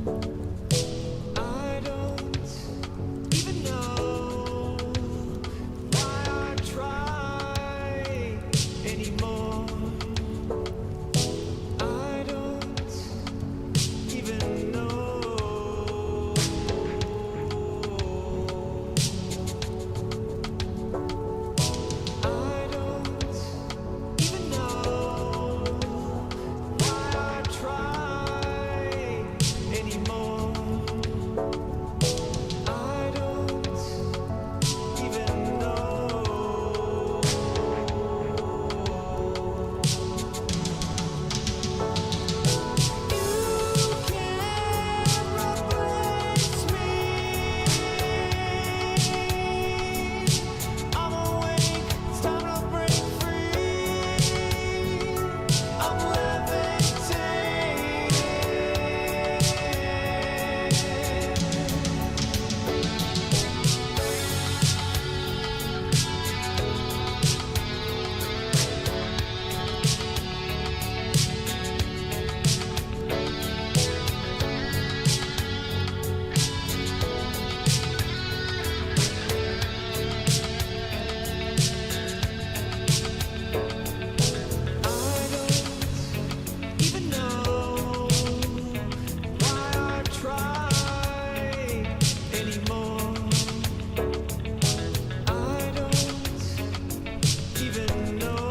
I don't even know why I try anymore. I don't even know. I don't even know why I try anymore. I don't even know. You can't replace me. I'm awake, it's time to break free. I'm levitating. I don't even know why I try anymore. I don't even know.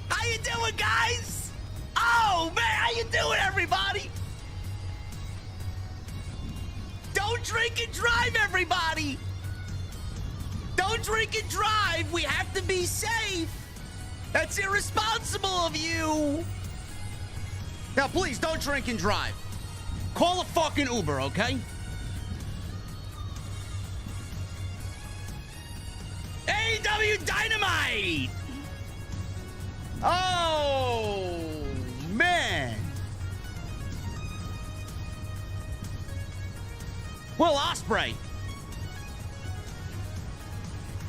How you doing, guys? Oh, man, how you doing, everybody? Don't drink and drive, everybody. Don't drink and drive. We have to be safe. That's irresponsible of you. Now, please, don't drink and drive. Call a fucking Uber, okay? AEW Dynamite! Oh, man. Will Ospreay.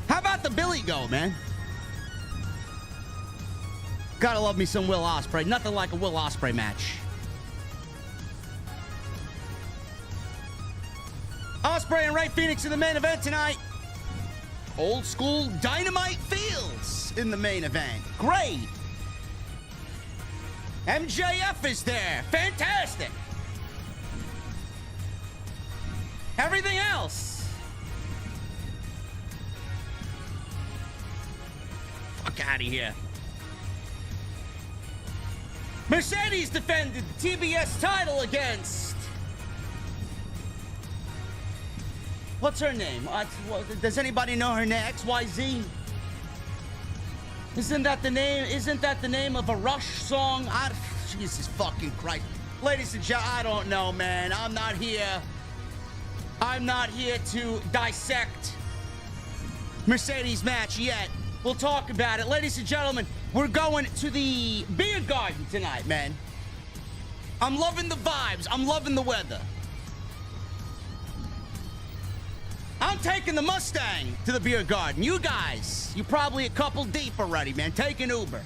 How about the Billy Go, man? Gotta love me some Will Ospreay. Nothing like a Will Ospreay match. Ospreay and Rey Fenix in the main event tonight. Old school Dynamite feels in the main event. Great. MJF is there. Fantastic. Everything else. Fuck out of here. Mercedes defended the TBS title against... What's her name? Does anybody know her name? XYZ? Isn't that the name of a Rush song? Jesus fucking Christ. Ladies and gentlemen, I don't know, man. I'm not here to dissect Mercedes match yet. We'll talk about it. Ladies and gentlemen, we're going to the beer garden tonight, man. I'm loving the vibes. I'm loving the weather. I'm taking the Mustang to the beer garden. You guys, you're probably a couple deep already, man. Take an Uber.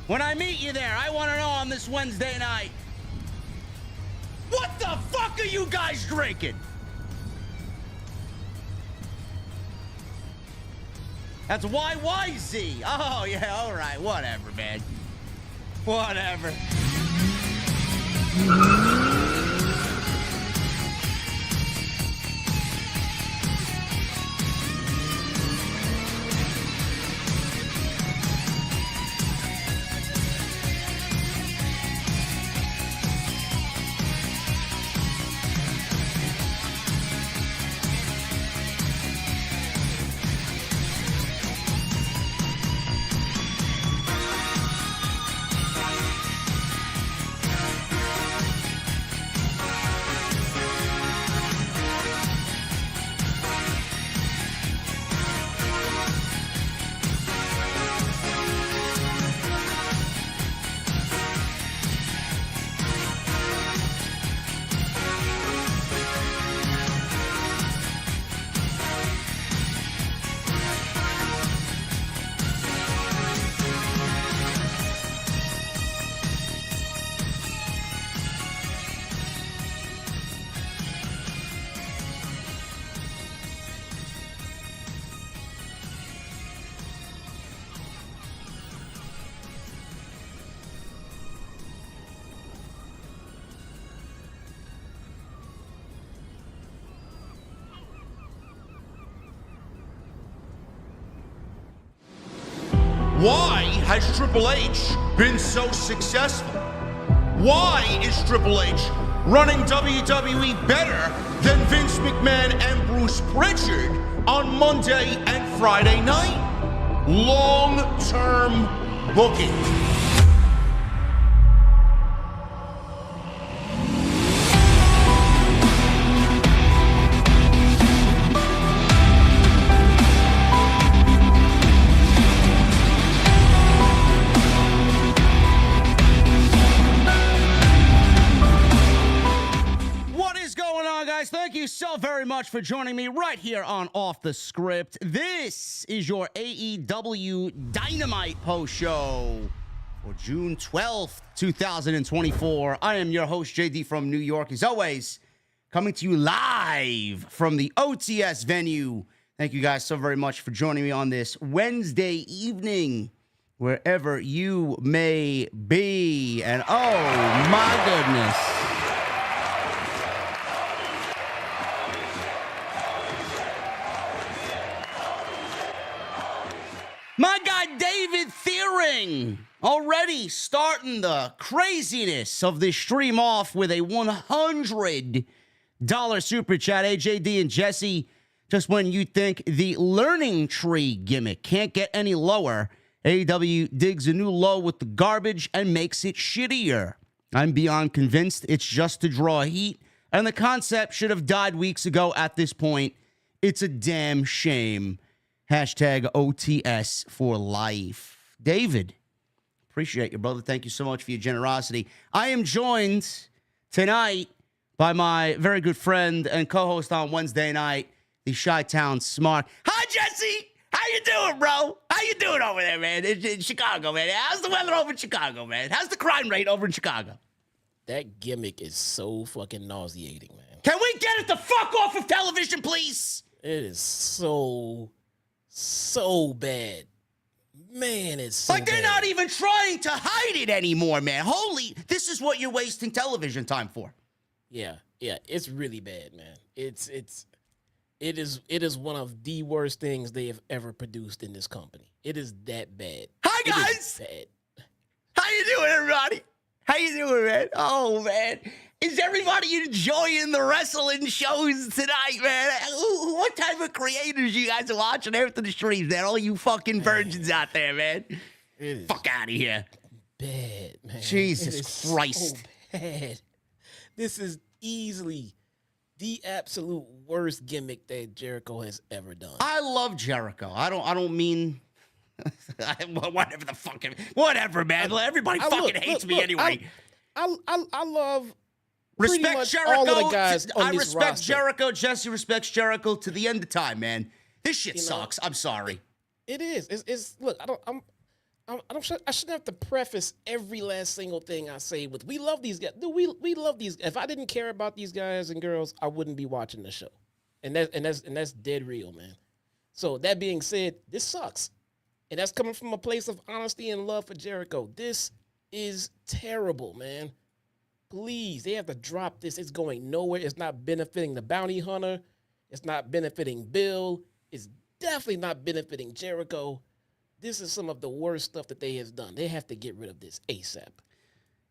When I meet you there, I want to know on this Wednesday night, what the fuck are you guys drinking? That's YYZ. Oh, yeah, all right. Whatever, man. Whatever. Why has Triple H been so successful? Why is Triple H running WWE better than Vince McMahon and Bruce Pritchard on Monday and Friday night? Long-term booking. Thank you so very much for joining me right here on Off the Script. This is your AEW Dynamite post show for June 12th, 2024. I am your host, JD from New York, as always, coming to you live from the OTS venue. Thank you guys so very much for joining me on this Wednesday evening, wherever you may be. And oh my goodness. My guy David Thiering already starting the craziness of this stream off with a $100 super chat. AJD and Jesse, just when you think the learning tree gimmick can't get any lower, AEW digs a new low with the garbage and makes it shittier. I'm beyond convinced it's just to draw heat, and the concept should have died weeks ago at this point. It's a damn shame. Hashtag OTS for life. David, appreciate you, brother. Thank you so much for your generosity. I am joined tonight by my very good friend and co-host on Wednesday night, the Chi-Town Smart. Hi, Jesse. How you doing, bro? How you doing over there, man? In Chicago, man. How's the weather over in Chicago, man? How's the crime rate over in Chicago? That gimmick is so fucking nauseating, man. Can we get it the fuck off of television, please? It is so bad. Man, it's so like they're bad. not even trying to hide it anymore, man. Holy, this is what you're wasting television time for. Yeah, it's really bad, man. It is one of the worst things they have ever produced in this company. It is that bad. Hi, guys. Bad. How you doing, everyone? How you doing, man? Oh, man. Is everybody enjoying the wrestling shows tonight, man? What type of creators you guys are watching after the streams, man? All you fucking virgins out there, man. Fuck out of here. Bad, man. Jesus Christ. So bad. This is easily the absolute worst gimmick that Jericho has ever done. I love Jericho. I don't mean whatever the fuck. Whatever, man. Everybody fucking hates me anyway. I love respect Jericho. All of the guys on I this respect roster. Jericho. Jesse respects Jericho to the end of time, man. This shit sucks. I'm sorry. It is. It's look. I shouldn't have to preface every last single thing I say with "we love these guys." Dude, we love these. If I didn't care about these guys and girls, I wouldn't be watching the show. And that's dead real, man. So that being said, this sucks, and that's coming from a place of honesty and love for Jericho. This is terrible, man. Please, they have to drop this. It's going nowhere. It's not benefiting the bounty hunter. It's not benefiting Bill. It's definitely not benefiting Jericho. This is some of the worst stuff that they have done. They have to get rid of this ASAP.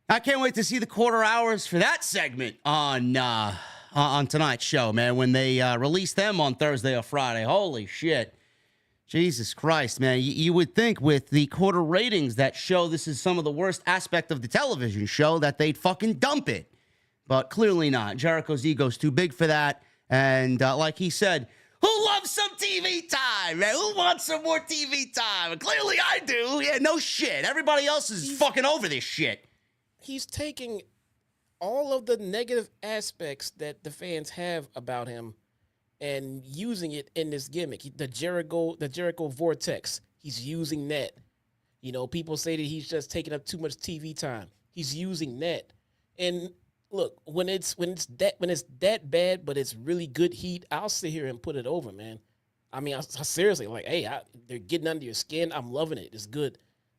I can't wait to see the quarter hours for that segment on tonight's show, man, when they release them on Thursday or Friday. Holy shit. Jesus Christ, man. You would think with the quarter ratings that show this is some of the worst aspect of the television show that they'd fucking dump it. But clearly not. Jericho's ego's too big for that. And like he said, who loves some TV time, man? Who wants some more TV time? And clearly I do. Yeah, no shit. Everybody else is fucking over this shit. He's taking all of the negative aspects that the fans have about him and using it in this gimmick. The Jericho Vortex. He's using that. You know, people say that he's just taking up too much TV time. He's using that. And look, when it's that bad, but it's really good heat, I'll sit here and put it over, man. I mean, I seriously, like, hey, they're getting under your skin. I'm loving it. It's good.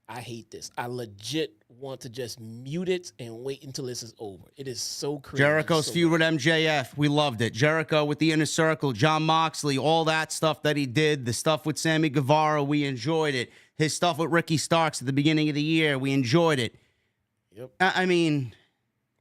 I hate this. I legit want to just mute it and wait until this is over. It is so crazy. Jericho's feud with MJF. We loved it. Jericho with the Inner Circle, John Moxley, all that stuff that he did. The stuff with Sammy Guevara, we enjoyed it. His stuff with Ricky Starks at the beginning of the year, we enjoyed it. Yep. I mean,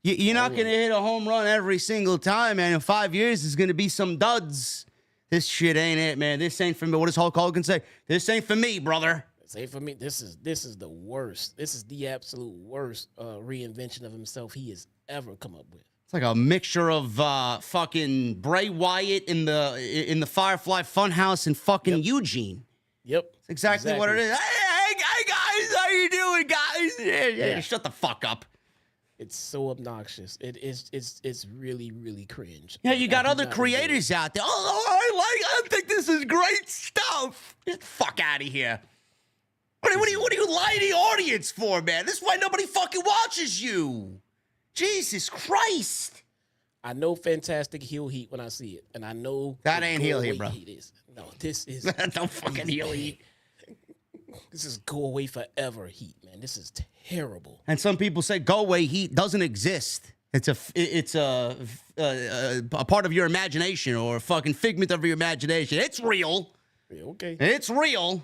you're not going to hit a home run every single time, man. In 5 years, there's going to be some duds. This shit ain't it, man. This ain't for me. What does Hulk Hogan say? This ain't for me, brother. Say for me, this is the worst. This is the absolute worst reinvention of himself he has ever come up with. It's like a mixture of fucking Bray Wyatt in the Firefly Funhouse and fucking Eugene. Yep, it's exactly what it is. Hey guys, how you doing, guys? Yeah. Shut the fuck up. It's so obnoxious. It's really, really cringe. Yeah, you got other creators out there. I think this is great stuff. Get the fuck out of here. What do you lie to the audience for, man? This is why nobody fucking watches you. Jesus Christ. I know fantastic heel heat when I see it. And I know that ain't heel heat, bro. Heat is. No, this is no fucking heel heat. This is go away forever heat, man. This is terrible. And some people say go away heat doesn't exist. It's a part of your imagination or a fucking figment of your imagination. It's real. Okay. It's real.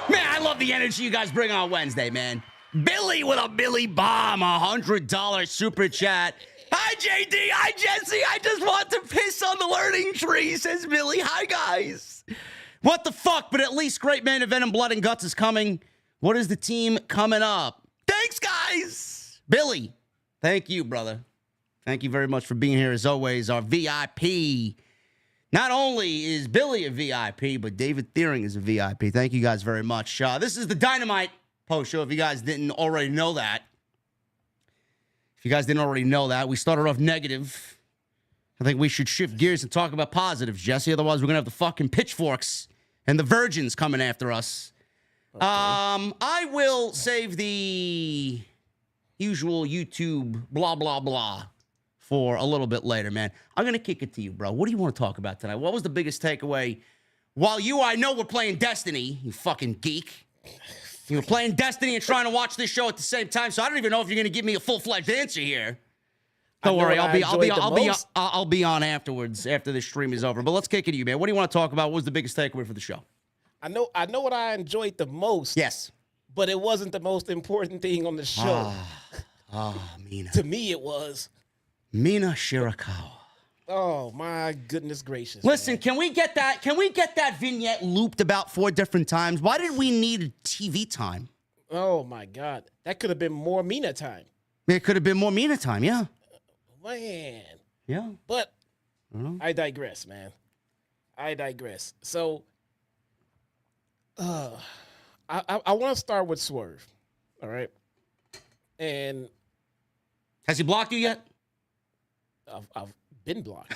Man, I love the energy you guys bring on Wednesday, man. Billy with a Billy Bomb, $100 super chat. Hi, JD. Hi, Jesse. I just want to piss on the learning tree, says Billy. Hi, guys. What the fuck? But at least great main event and Blood and Guts is coming. What is the team coming up? Thanks, guys. Billy, thank you, brother. Thank you very much for being here, as always, our VIP. Not only is Billy a VIP, but David Thiering is a VIP. Thank you guys very much. This is the Dynamite post show, if you guys didn't already know that. If you guys didn't already know that, we started off negative. I think we should shift gears and talk about positives, Jesse. Otherwise, we're going to have the fucking pitchforks and the virgins coming after us. Okay. I will save the usual YouTube blah, blah, blah for a little bit later, man. I'm going to kick it to you, bro. What do you want to talk about tonight? What was the biggest takeaway? While I know we're playing Destiny, you fucking geek. You were playing Destiny and trying to watch this show at the same time, so I don't even know if you're going to give me a full-fledged answer here. Don't worry, most. I'll be on afterwards after this stream is over. But let's kick it to you, man. What do you want to talk about? What was the biggest takeaway for the show? I know what I enjoyed the most. Yes. But it wasn't the most important thing on the show. Mina. To me, it was. Mina Shirakawa. Oh my goodness gracious! Listen, man. can we get that vignette looped about 4 different times? Why did we need TV time? Oh my God, that could have been more Mina time. It could have been more Mina time, yeah. Man. Yeah. But I digress, man. I digress. So, I want to start with Swerve. All right. And has he blocked you yet? I've been blocked.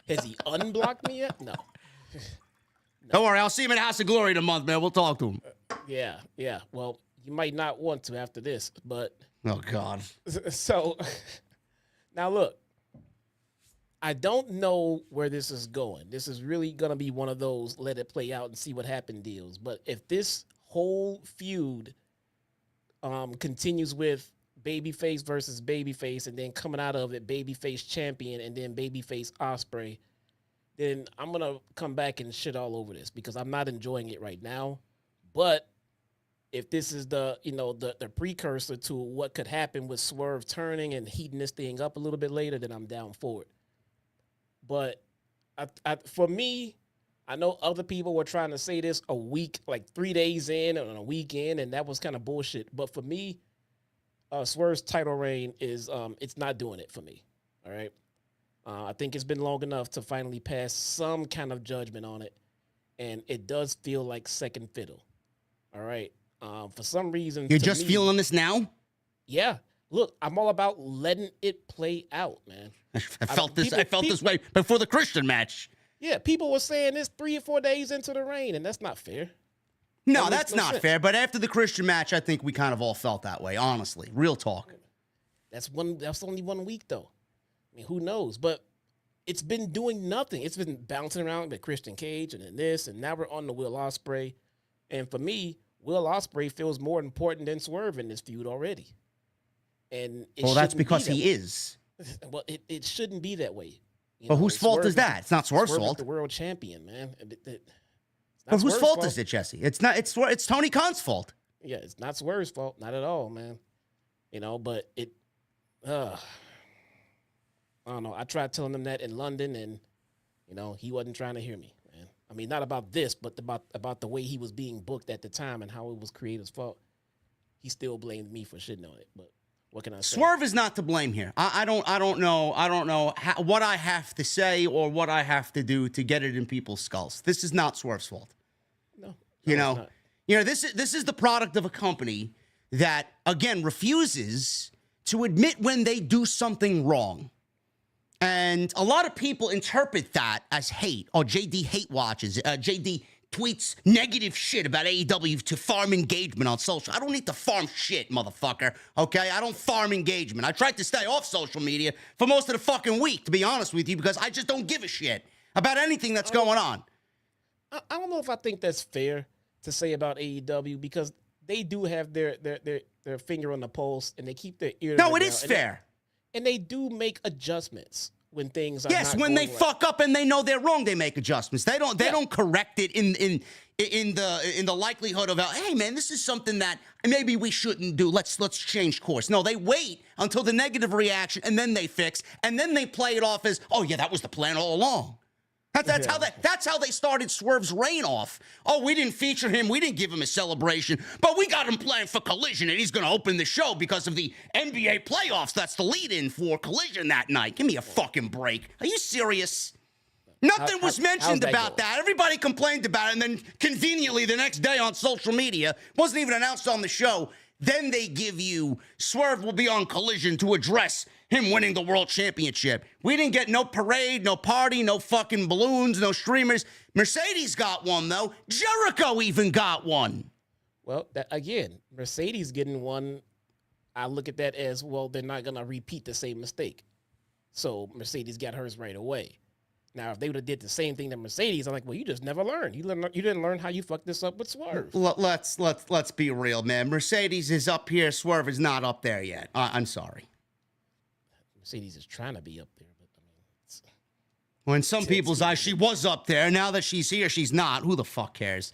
Has he unblocked me yet? No. Don't worry, I'll see him at House of Glory in a month, man. We'll talk to him. Yeah. Well, you might not want to after this, but oh God. So now look, I don't know where this is going. This is really gonna be one of those let it play out and see what happened deals. But if this whole feud continues with babyface versus babyface, and then coming out of it, babyface champion, and then babyface Ospreay, then I'm gonna come back and shit all over this because I'm not enjoying it right now. But if this is the precursor to what could happen with Swerve turning and heating this thing up a little bit later, then I'm down for it. But for me, I know other people were trying to say this a week, like 3 days in and a weekend, and that was kind of bullshit. But for me, Swerve's title reign is it's not doing it for me. All right. I think it's been long enough to finally pass some kind of judgment on it, and it does feel like second fiddle. All right. For some reason, you're just feeling this now. Yeah. Look, I'm all about letting it play out, man. I felt this way before the Christian match. Yeah, people were saying this 3 or 4 days into the reign, and that's not fair. No, that's not fair. But after the Christian match, I think we kind of all felt that way, honestly. Real talk. That's only 1 week, though. I mean, who knows? But it's been doing nothing. It's been bouncing around with Christian Cage and then this, and now we're on the Will Ospreay. And for me, Will Ospreay feels more important than Swerve in this feud already. And that's because he is. Well, it shouldn't be that way. But whose fault is that? It's not Swerve's fault. The world champion, man. But whose fault is it, Jesse? It's Tony Khan's fault. Yeah, it's not Swerve's fault, not at all, man. But I don't know. I tried telling him that in London, and he wasn't trying to hear me, man. I mean, not about this, but about the way he was being booked at the time and how it was creator's fault. He still blamed me for shitting on it, but what can I say? Swerve is not to blame here. I don't know what I have to say or what I have to do to get it in people's skulls. This is not Swerve's fault. No, this is the product of a company that, again, refuses to admit when they do something wrong. And a lot of people interpret that as hate. Oh, JD hate watches. JD tweets negative shit about AEW to farm engagement on social. I don't need to farm shit, motherfucker. Okay? I don't farm engagement. I tried to stay off social media for most of the fucking week, to be honest with you, because I just don't give a shit about anything that's going on. I don't know if I think that's fair to say about AEW, because they do have their finger on the pulse, and they keep their ear to the No, it ground, is fair. And they do make adjustments when things are yes, not when they going fuck up and they know they're wrong, they make adjustments. They don't correct it in the likelihood of, hey man, this is something that maybe we shouldn't do. Let's change course. No, they wait until the negative reaction and then they fix, and then they play it off as, oh yeah, that was the plan all along. That's how they started Swerve's reign off. Oh, we didn't feature him. We didn't give him a celebration, but we got him planned for Collision, and he's going to open the show because of the NBA playoffs. That's the lead-in for Collision that night. Give me a fucking break. Are you serious? Nothing was mentioned about that. Everybody complained about it, and then conveniently the next day on social media, wasn't even announced on the show, then they give you Swerve will be on Collision to address him winning the world championship. We didn't get no parade, no party, no fucking balloons, no streamers. Mercedes got one, though. Jericho even got one. Well, again, Mercedes getting one, I look at that as, well, they're not going to repeat the same mistake. So Mercedes got hers right away. Now, if they would have did the same thing to Mercedes, I'm like, well, you just never learned. You didn't learn how you fucked this up with Swerve. Let's be real, man. Mercedes is up here. Swerve is not up there yet. I'm sorry. Mercedes is trying to be up there, but I mean, it's, Well, in some people's eyes, she was up there. Now that she's here, she's not. Who the fuck cares?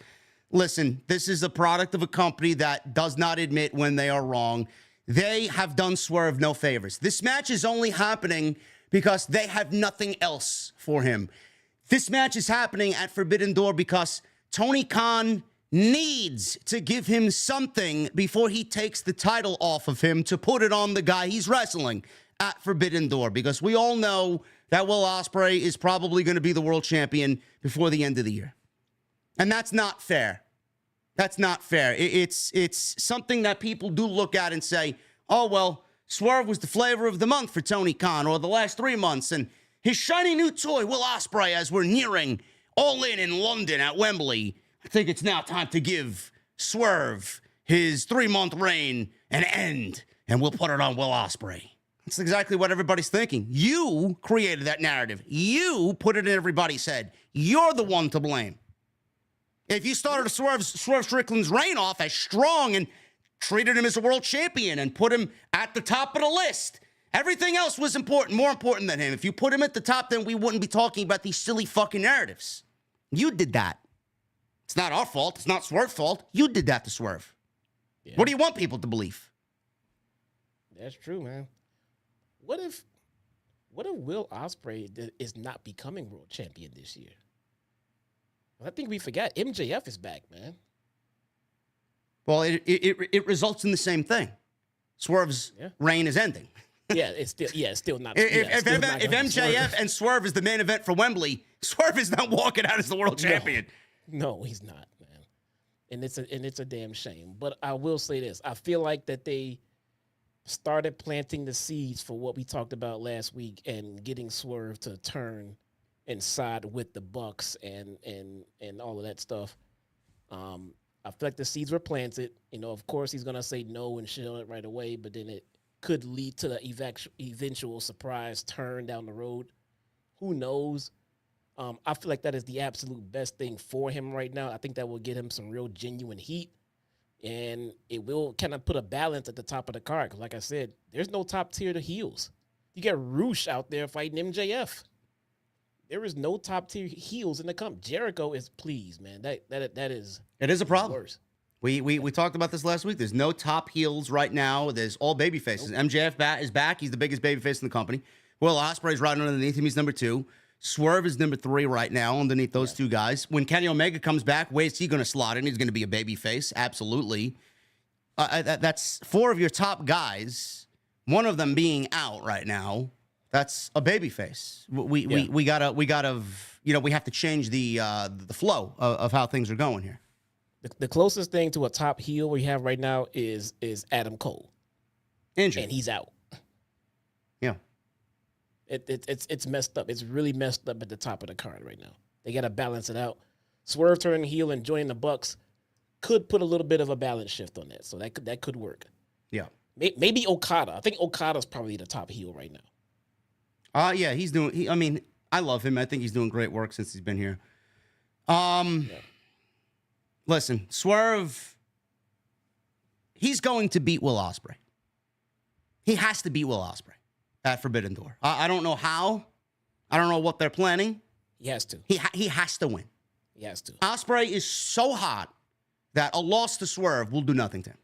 Listen, this is a product of a company that does not admit when they are wrong. They have done Swerve no favors. This match is only happening because they have nothing else for him. This match is happening at Forbidden Door because Tony Khan needs to give him something before he takes the title off of him to put it on the guy he's wrestling at Forbidden Door, because we all know that Will Ospreay is probably going to be the world champion before the end of the year. And that's not fair. That's not fair. It's something that people do look at and say, oh, well, Swerve was the flavor of the month for Tony Khan, or the last 3 months, and his shiny new toy, Will Ospreay, as we're nearing All In London at Wembley, I think it's now time to give Swerve his 3-month reign an end, and we'll put it on Will Ospreay. That's exactly what everybody's thinking. You created that narrative. You put it in everybody's head. You're the one to blame. If you started Swerve Strickland's reign off as strong and treated him as a world champion and put him at the top of the list, everything else was important, more important than him. If you put him at the top, then we wouldn't be talking about these silly fucking narratives. You did that. It's not our fault. It's not Swerve's fault. You did that to Swerve. Yeah. What do you want people to believe? That's true, man. What if Will Ospreay is not becoming world champion this year? I think we forgot MJF is back, man. Well, it results in the same thing. Swerve's reign is ending. Yeah, it's still not. If MJF and Swerve is the main event for Wembley, Swerve is not walking out as the world champion. No, he's not, man. And it's a damn shame. But I will say this: I feel like that they started planting the seeds for what we talked about last week and getting Swerve to turn and side with the Bucks and all of that stuff. I feel like the seeds were planted. You know, of course, he's gonna say no and shit on it right away, but then it could lead to the eventual surprise turn down the road. Who knows? I feel like that is the absolute best thing for him right now. I think that will get him some real genuine heat, and it will kind of put a balance at the top of the card. Because like I said, there's no top tier to heels. You got Rouch out there fighting MJF. There is no top tier heels in the company. Jericho is pleased, man. That is it is a problem. Worse. We talked about this last week. There's no top heels right now. There's all baby faces. Nope. MJF is back. He's the biggest baby face in the company. Will Ospreay's right underneath him. He's number 2. Swerve is number 3 right now underneath those two guys. When Kenny Omega comes back, where's he going to slot in? He's going to be a baby face. Absolutely. That's 4 of your top guys. One of them being out right now. That's a baby face. We gotta we have to change the flow of how things are going here. The closest thing to a top heel we have right now is Adam Cole. Injured. And he's out. Yeah. It's messed up. It's really messed up at the top of the card right now. They got to balance it out. Swerve turning heel and joining the Bucks could put a little bit of a balance shift on that. So that could work. Yeah. Maybe Okada. I think Okada's probably the top heel right now. Yeah, he's doing. I mean, I love him. I think he's doing great work since he's been here. Listen, Swerve. He's going to beat Will Ospreay. He has to beat Will Ospreay at Forbidden Door. I don't know how. I don't know what they're planning. He has to. He has to win. He has to. Ospreay is so hot that a loss to Swerve will do nothing to him.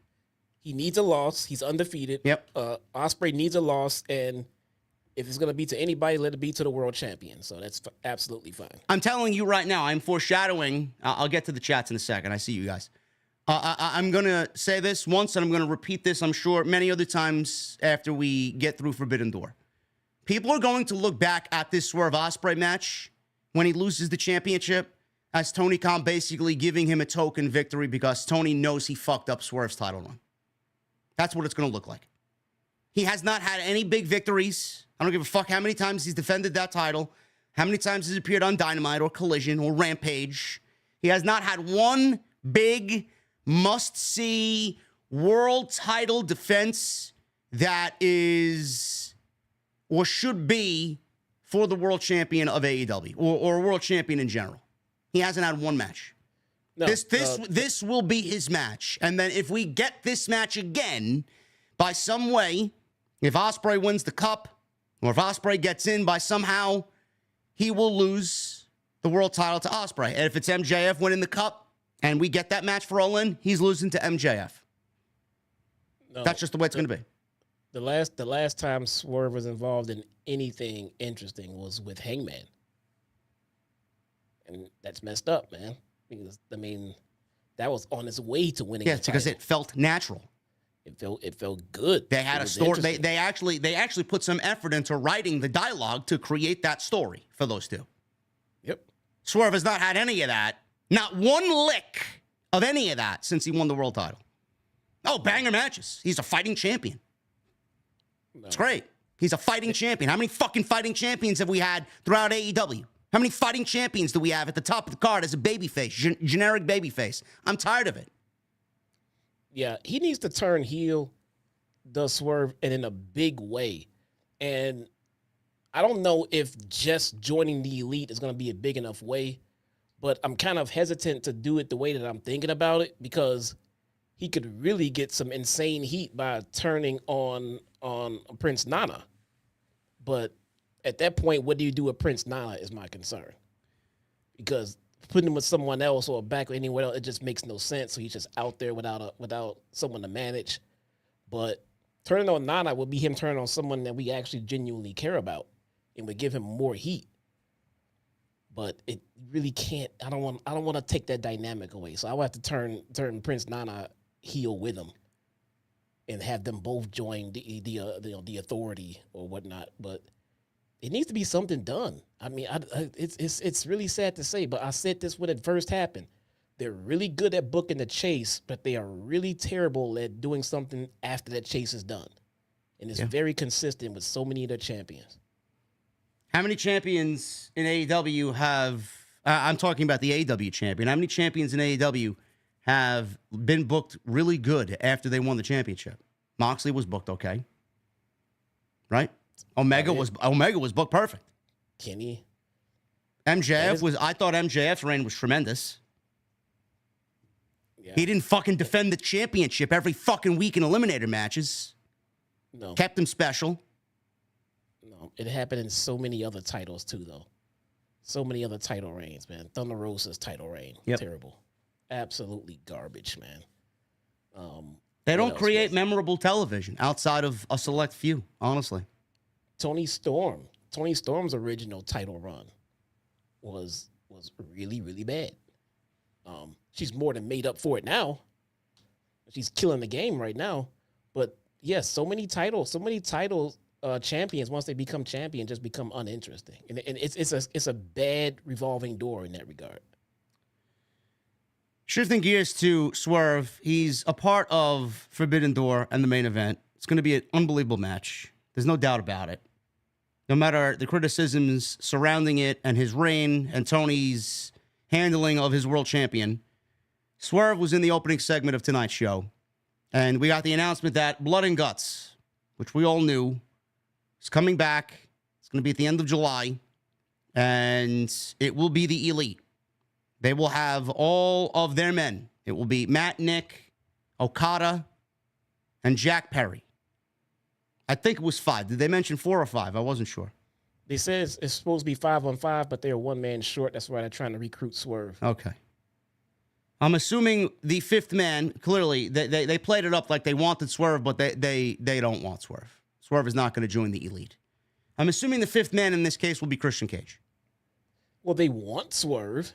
He needs a loss. He's undefeated. Yep. Ospreay needs a loss, and if it's going to be to anybody, let it be to the world champion. So that's absolutely fine. I'm telling you right now, I'm foreshadowing. I'll get to the chats in a second. I see you guys. I'm going to say this once, and I'm going to repeat this, I'm sure, many other times after we get through Forbidden Door. People are going to look back at this Swerve Ospreay match when he loses the championship as Tony Khan basically giving him a token victory because Tony knows he fucked up Swerve's title run. That's what it's going to look like. He has not had any big victories. I don't give a fuck how many times he's defended that title, how many times he's appeared on Dynamite or Collision or Rampage. He has not had one big must-see world title defense that is or should be for the world champion of AEW or a world champion in general. He hasn't had one match. No, this will be his match. And then if we get this match again by some way, if Ospreay wins the cup Or if Ospreay gets in by somehow, he will lose the world title to Ospreay. And if it's MJF winning the cup and we get that match for All In, he's losing to MJF. No, that's just the way it's going to be. The last time Swerve was involved in anything interesting was with Hangman. And that's messed up, man. Because, I mean, that was on its way to winning. Yeah, because it felt natural. It felt good. They had a story. They actually put some effort into writing the dialogue to create that story for those two. Yep. Swerve has not had any of that. Not one lick of any of that since he won the world title. Oh, banger matches. He's a fighting champion. No. It's great. He's a fighting champion. How many fucking fighting champions have we had throughout AEW? How many fighting champions do we have at the top of the card as a babyface, generic babyface? I'm tired of it. Yeah, he needs to turn heel, the Swerve, and in a big way. And I don't know if just joining the Elite is going to be a big enough way, but I'm kind of hesitant to do it the way that I'm thinking about it because he could really get some insane heat by turning on Prince Nana. But at that point, what do you do with Prince Nana is my concern. Because putting him with someone else or back or anywhere else, it just makes no sense. So he's just out there without someone to manage. But turning on Nana would be him turning on someone that we actually genuinely care about and would give him more heat. But it really can't. I don't want to take that dynamic away. So I would have to turn Prince Nana heel with him and have them both join the Authority or whatnot. But it needs to be something done. I mean, it's really sad to say, but I said this when it first happened. They're really good at booking the chase, but they are really terrible at doing something after that chase is done. And it's very consistent with so many of their champions. How many champions in AEW have... I'm talking about the AEW champion. How many champions in AEW have been booked really good after they won the championship? Moxley was booked okay. Right? Omega was booked perfect. Kenny. MJF was... I thought MJF's reign was tremendous. Yeah. He didn't fucking defend the championship every fucking week in Eliminator matches. No. Kept him special. No, it happened in so many other titles too, though. So many other title reigns, man. Thunder Rosa's title reign. Yep. Terrible. Absolutely garbage, man. They don't create memorable television outside of a select few, honestly. Toni Storm's original title run was really, really bad. She's more than made up for it now. She's killing the game right now. But yes, so many titles, champions, once they become champion, just become uninteresting. And it's a bad revolving door in that regard. Shifting gears to Swerve, he's a part of Forbidden Door and the main event. It's going to be an unbelievable match. There's no doubt about it. No matter the criticisms surrounding it and his reign and Tony's handling of his world champion, Swerve was in the opening segment of tonight's show. And we got the announcement that Blood and Guts, which we all knew, is coming back. It's going to be at the end of July. And it will be the Elite. They will have all of their men. It will be Matt, Nick, Okada, and Jack Perry. I think it was 5. Did they mention 4 or 5? I wasn't sure. They said it's supposed to be 5-on-5, but they're 1 man short. That's why they're trying to recruit Swerve. Okay. I'm assuming the 5th man, clearly, they played it up like they wanted Swerve, but they don't want Swerve. Swerve is not going to join the Elite. I'm assuming the 5th man in this case will be Christian Cage. Well, they want Swerve.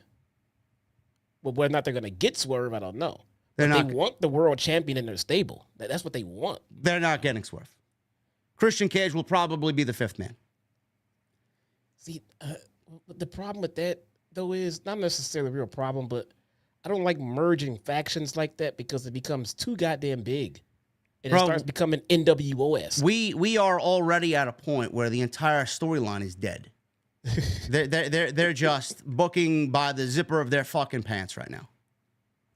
But whether or not they're going to get Swerve, I don't know. They want the world champion in their stable. That's what they want. They're not getting Swerve. Christian Cage will probably be the 5th man. See, the problem with that, though, is not necessarily a real problem, but I don't like merging factions like that because it becomes too goddamn big. And it starts becoming NWOS. We are already at a point where the entire storyline is dead. They're just booking by the zipper of their fucking pants right now.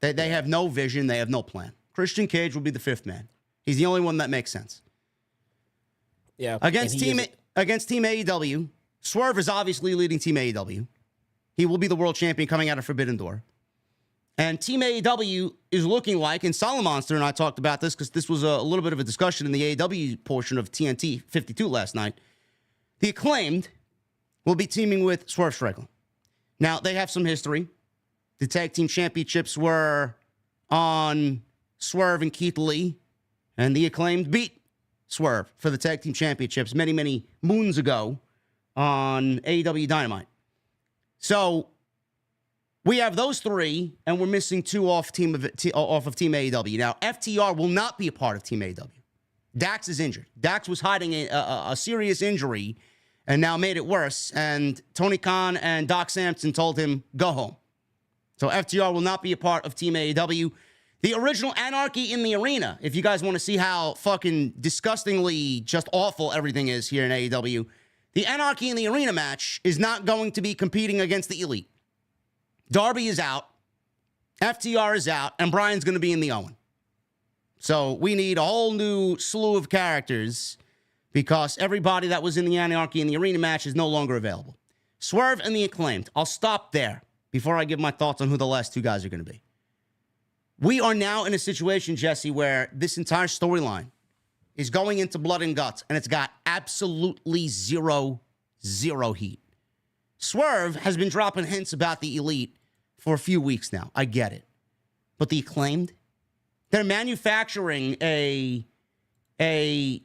They have no vision. They have no plan. Christian Cage will be the 5th man. He's the only one that makes sense. Yeah. Against Team AEW, Swerve is obviously leading Team AEW. He will be the world champion coming out of Forbidden Door. And Team AEW is looking like, and Solomonster and I talked about this because this was a little bit of a discussion in the AEW portion of TNT 52 last night. The Acclaimed will be teaming with Swerve Strickland. Now, they have some history. The tag team championships were on Swerve and Keith Lee, and the Acclaimed beat Swerve for the tag team championships many, many moons ago on AEW Dynamite. So we have those three, and we're missing two off of Team AEW. Now, FTR will not be a part of Team AEW. Dax is injured. Dax was hiding a serious injury and now made it worse. And Tony Khan and Doc Sampson told him, go home. So FTR will not be a part of Team AEW. The original Anarchy in the Arena, if you guys want to see how fucking disgustingly just awful everything is here in AEW, the Anarchy in the Arena match is not going to be competing against the Elite. Darby is out, FTR is out, and Brian's going to be in the Owen. So we need a whole new slew of characters because everybody that was in the Anarchy in the Arena match is no longer available. Swerve and the Acclaimed. I'll stop there before I give my thoughts on who the last two guys are going to be. We are now in a situation, Jesse, where this entire storyline is going into blood and guts, and it's got absolutely zero heat. Swerve has been dropping hints about the Elite for a few weeks now. I get it. But the Acclaimed, they're manufacturing a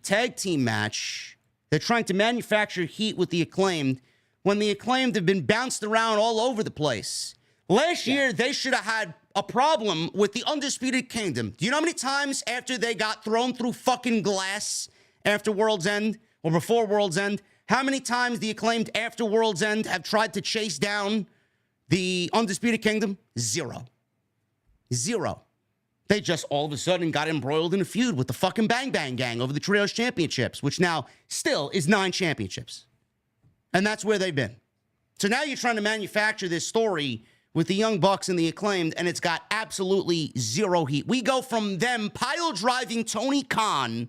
tag team match. They're trying to manufacture heat with the Acclaimed when the Acclaimed have been bounced around all over the place. Last year, they should have had a problem with the Undisputed Kingdom. Do you know how many times after they got thrown through fucking glass after World's End or before World's End, how many times the Acclaimed after World's End have tried to chase down the Undisputed Kingdom? Zero. They just all of a sudden got embroiled in a feud with the fucking Bang Bang Gang over the Trios Championships, which now still is 9 championships. And that's where they've been. So now you're trying to manufacture this story with the Young Bucks and the Acclaimed, and it's got absolutely zero heat. We go from them pile-driving Tony Khan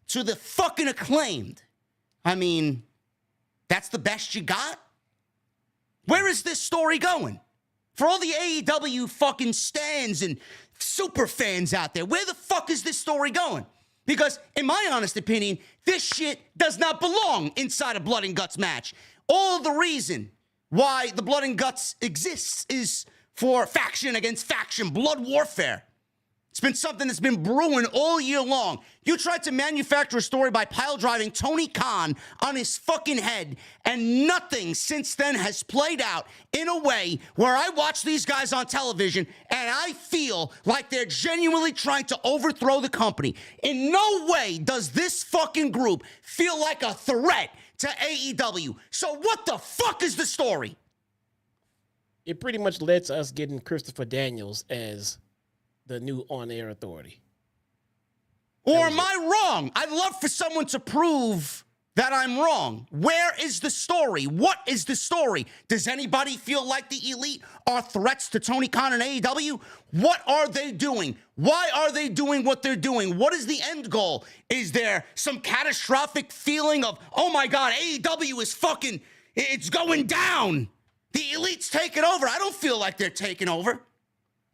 to the fucking Acclaimed. I mean, that's the best you got? Where is this story going? For all the AEW fucking stans and super fans out there, where the fuck is this story going? Because, in my honest opinion, this shit does not belong inside a Blood and Guts match. All the reason why the Blood and Guts exists is for faction against faction, blood warfare. It's been something that's been brewing all year long. You tried to manufacture a story by pile-driving Tony Khan on his fucking head, and nothing since then has played out in a way where I watch these guys on television and I feel like they're genuinely trying to overthrow the company. In no way does this fucking group feel like a threat to AEW. So what the fuck is the story? It pretty much led to us getting Christopher Daniels as the new on-air authority. Or am I wrong? I'd love for someone to prove that I'm wrong. Where is the story? What is the story? Does anybody feel like the Elite are threats to Tony Khan and AEW? What are they doing? Why are they doing what they're doing? What is the end goal? Is there some catastrophic feeling of, oh my God, AEW is fucking, it's going down. The Elite's taking over. I don't feel like they're taking over.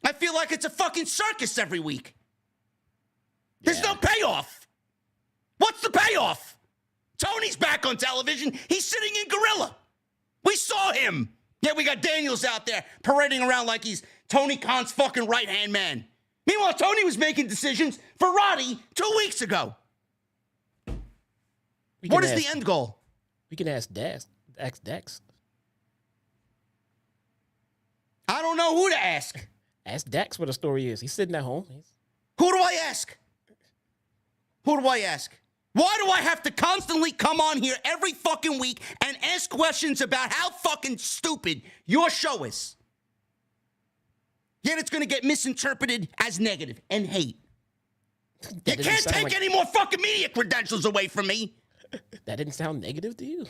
I feel like it's a fucking circus every week. There's no payoff. What's the payoff? Tony's back on television. He's sitting in Gorilla. We saw him. Yeah, we got Daniels out there parading around like he's Tony Khan's fucking right-hand man. Meanwhile, Tony was making decisions for Roddy 2 weeks ago. What is the end goal? We can ask Dex. I don't know who to ask. Ask Dax what the story is. He's sitting at home. Who do I ask? Why do I have to constantly come on here every fucking week and ask questions about how fucking stupid your show is? Yet it's going to get misinterpreted as negative and hate. You can't take any more fucking media credentials away from me. That didn't sound negative to you.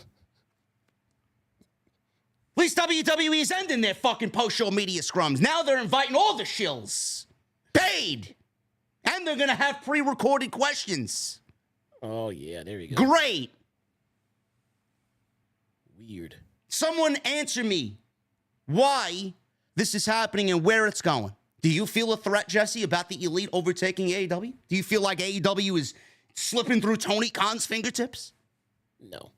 At least WWE is ending their fucking post-show media scrums. Now they're inviting all the shills. Paid. And they're going to have pre-recorded questions. Oh, yeah, there you go. Great. Weird. Someone answer me why this is happening and where it's going. Do you feel a threat, Jesse, about the Elite overtaking AEW? Do you feel like AEW is slipping through Tony Khan's fingertips? No.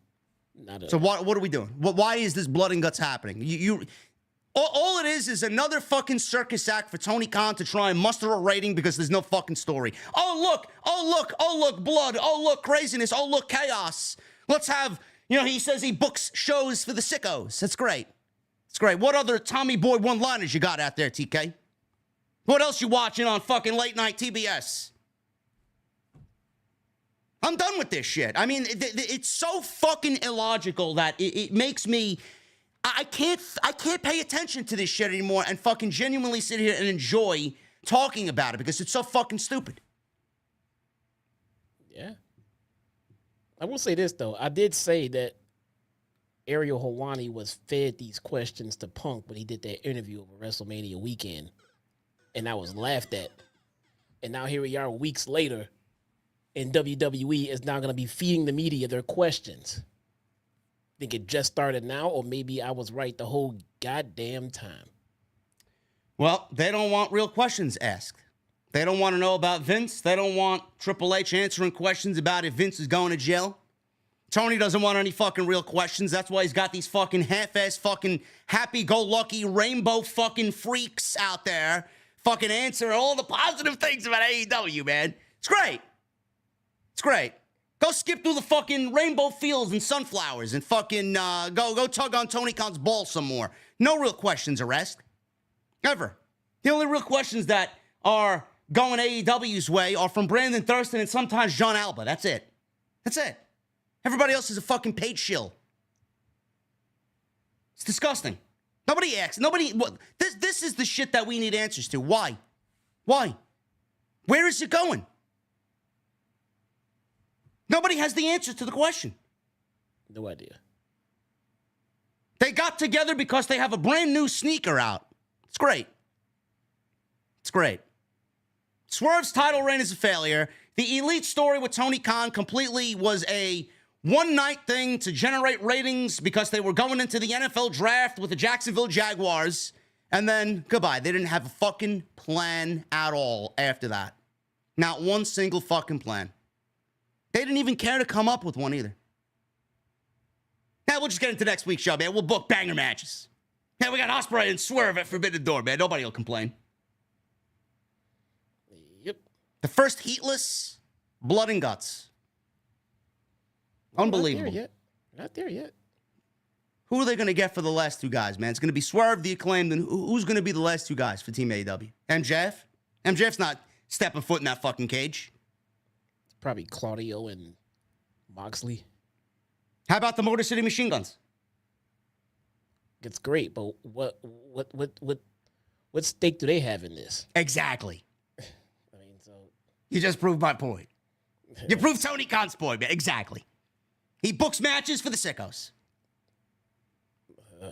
Not at So all. what are we doing? Why is this blood and guts happening? All it is another fucking circus act for Tony Khan to try and muster a rating because there's no fucking story. Oh look, blood. Oh look, craziness. Oh look, chaos. Let's have, he says he books shows for the sickos. That's great. It's great. What other Tommy Boy one-liners you got out there, TK? What else you watching on fucking late night TBS? I'm done with this shit. I mean, it's so fucking illogical that it makes me... I can't pay attention to this shit anymore and fucking genuinely sit here and enjoy talking about it because it's so fucking stupid. Yeah. I will say this, though. I did say that Ariel Helwani was fed these questions to Punk when he did that interview over WrestleMania weekend. And I was laughed at. And now here we are weeks later, and WWE is now going to be feeding the media their questions. Think it just started now, or maybe I was right the whole goddamn time. Well, they don't want real questions asked. They don't want to know about Vince. They don't want Triple H answering questions about if Vince is going to jail. Tony doesn't want any fucking real questions. That's why he's got these fucking half-ass fucking happy-go-lucky rainbow fucking freaks out there fucking answering all the positive things about AEW, man. It's great. It's great. Go skip through the fucking rainbow fields and sunflowers and fucking go tug on Tony Khan's balls some more. No real questions are asked. Ever. The only real questions that are going AEW's way are from Brandon Thurston and sometimes John Alba. That's it. That's it. Everybody else is a fucking paid shill. It's disgusting. Nobody asks. This is the shit that we need answers to. Why? Why? Where is it going? Nobody has the answer to the question. No idea. They got together because they have a brand new sneaker out. It's great. It's great. Swerve's title reign is a failure. The Elite story with Tony Khan completely was a one-night thing to generate ratings because they were going into the NFL draft with the Jacksonville Jaguars. And then, goodbye. They didn't have a fucking plan at all after that. Not one single fucking plan. They didn't even care to come up with one either. Now, we'll just get into next week's show, man. We'll book banger matches. Yeah, we got Ospreay and Swerve at Forbidden Door, man. Nobody will complain. Yep. The first heatless blood and guts. Unbelievable. Not there yet. Who are they going to get for the last two guys, man? It's going to be Swerve, the Acclaimed, and who's going to be the last two guys for Team AEW? MJF? MJF's not stepping foot in that fucking cage. Probably Claudio and Moxley. How about the Motor City Machine Guns? It's great, but what stake do they have in this? Exactly. I mean, so You just proved my point. You proved Tony Khan's point, man. Exactly. He books matches for the sickos. oh man,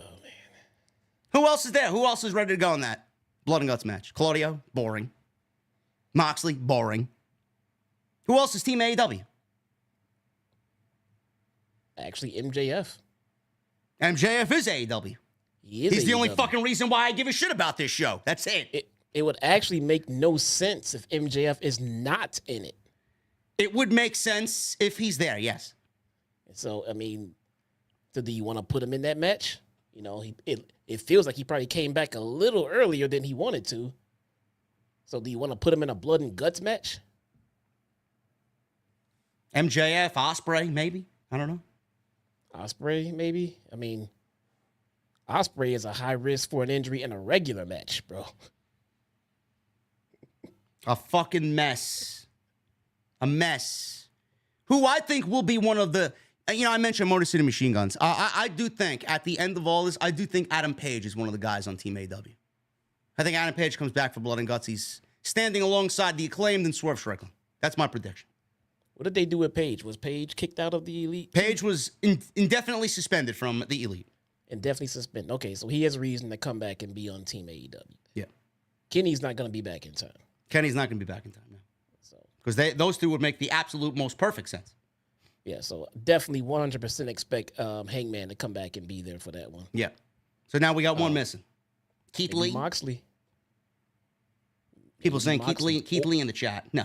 Who else is there? Who else is ready to go in that blood and guts match? Claudio, boring. Moxley, boring. Who else is Team AEW? actually MJF. MJF is AEW. He's the only fucking reason why I give a shit about this show. That's it. It would actually make no sense if MJF is not in it. It would make sense if he's there, yes. So, I mean, so do you want to put him in that match? You know, it feels like he probably came back a little earlier than he wanted to. So do you want to put him in a blood and guts match? MJF, Ospreay, maybe? I don't know. Ospreay, maybe? I mean, Ospreay is a high risk for an injury in a regular match, bro. A fucking mess. A mess. Who I think will be one of the... I mentioned Motor City Machine Guns. I do think, at the end of all this, I do think Adam Page is one of the guys on Team AW. I think Adam Page comes back for Blood and Guts. He's standing alongside the Acclaimed and Swerve Strickland. That's my prediction. What did they do with Page? Was Page kicked out of the Elite? Page was indefinitely suspended from the Elite. Indefinitely suspended. Okay, so he has a reason to come back and be on Team AEW. Yeah. Kenny's not going to be back in time. Kenny's not going to be back in time, no. So Because those two would make the absolute most perfect sense. yeah, so definitely 100% expect Hangman to come back and be there for that one. Yeah. So now we got one missing. Keith Maybe Lee. Moxley. People Maybe saying Moxley. Keith Lee in the chat. No.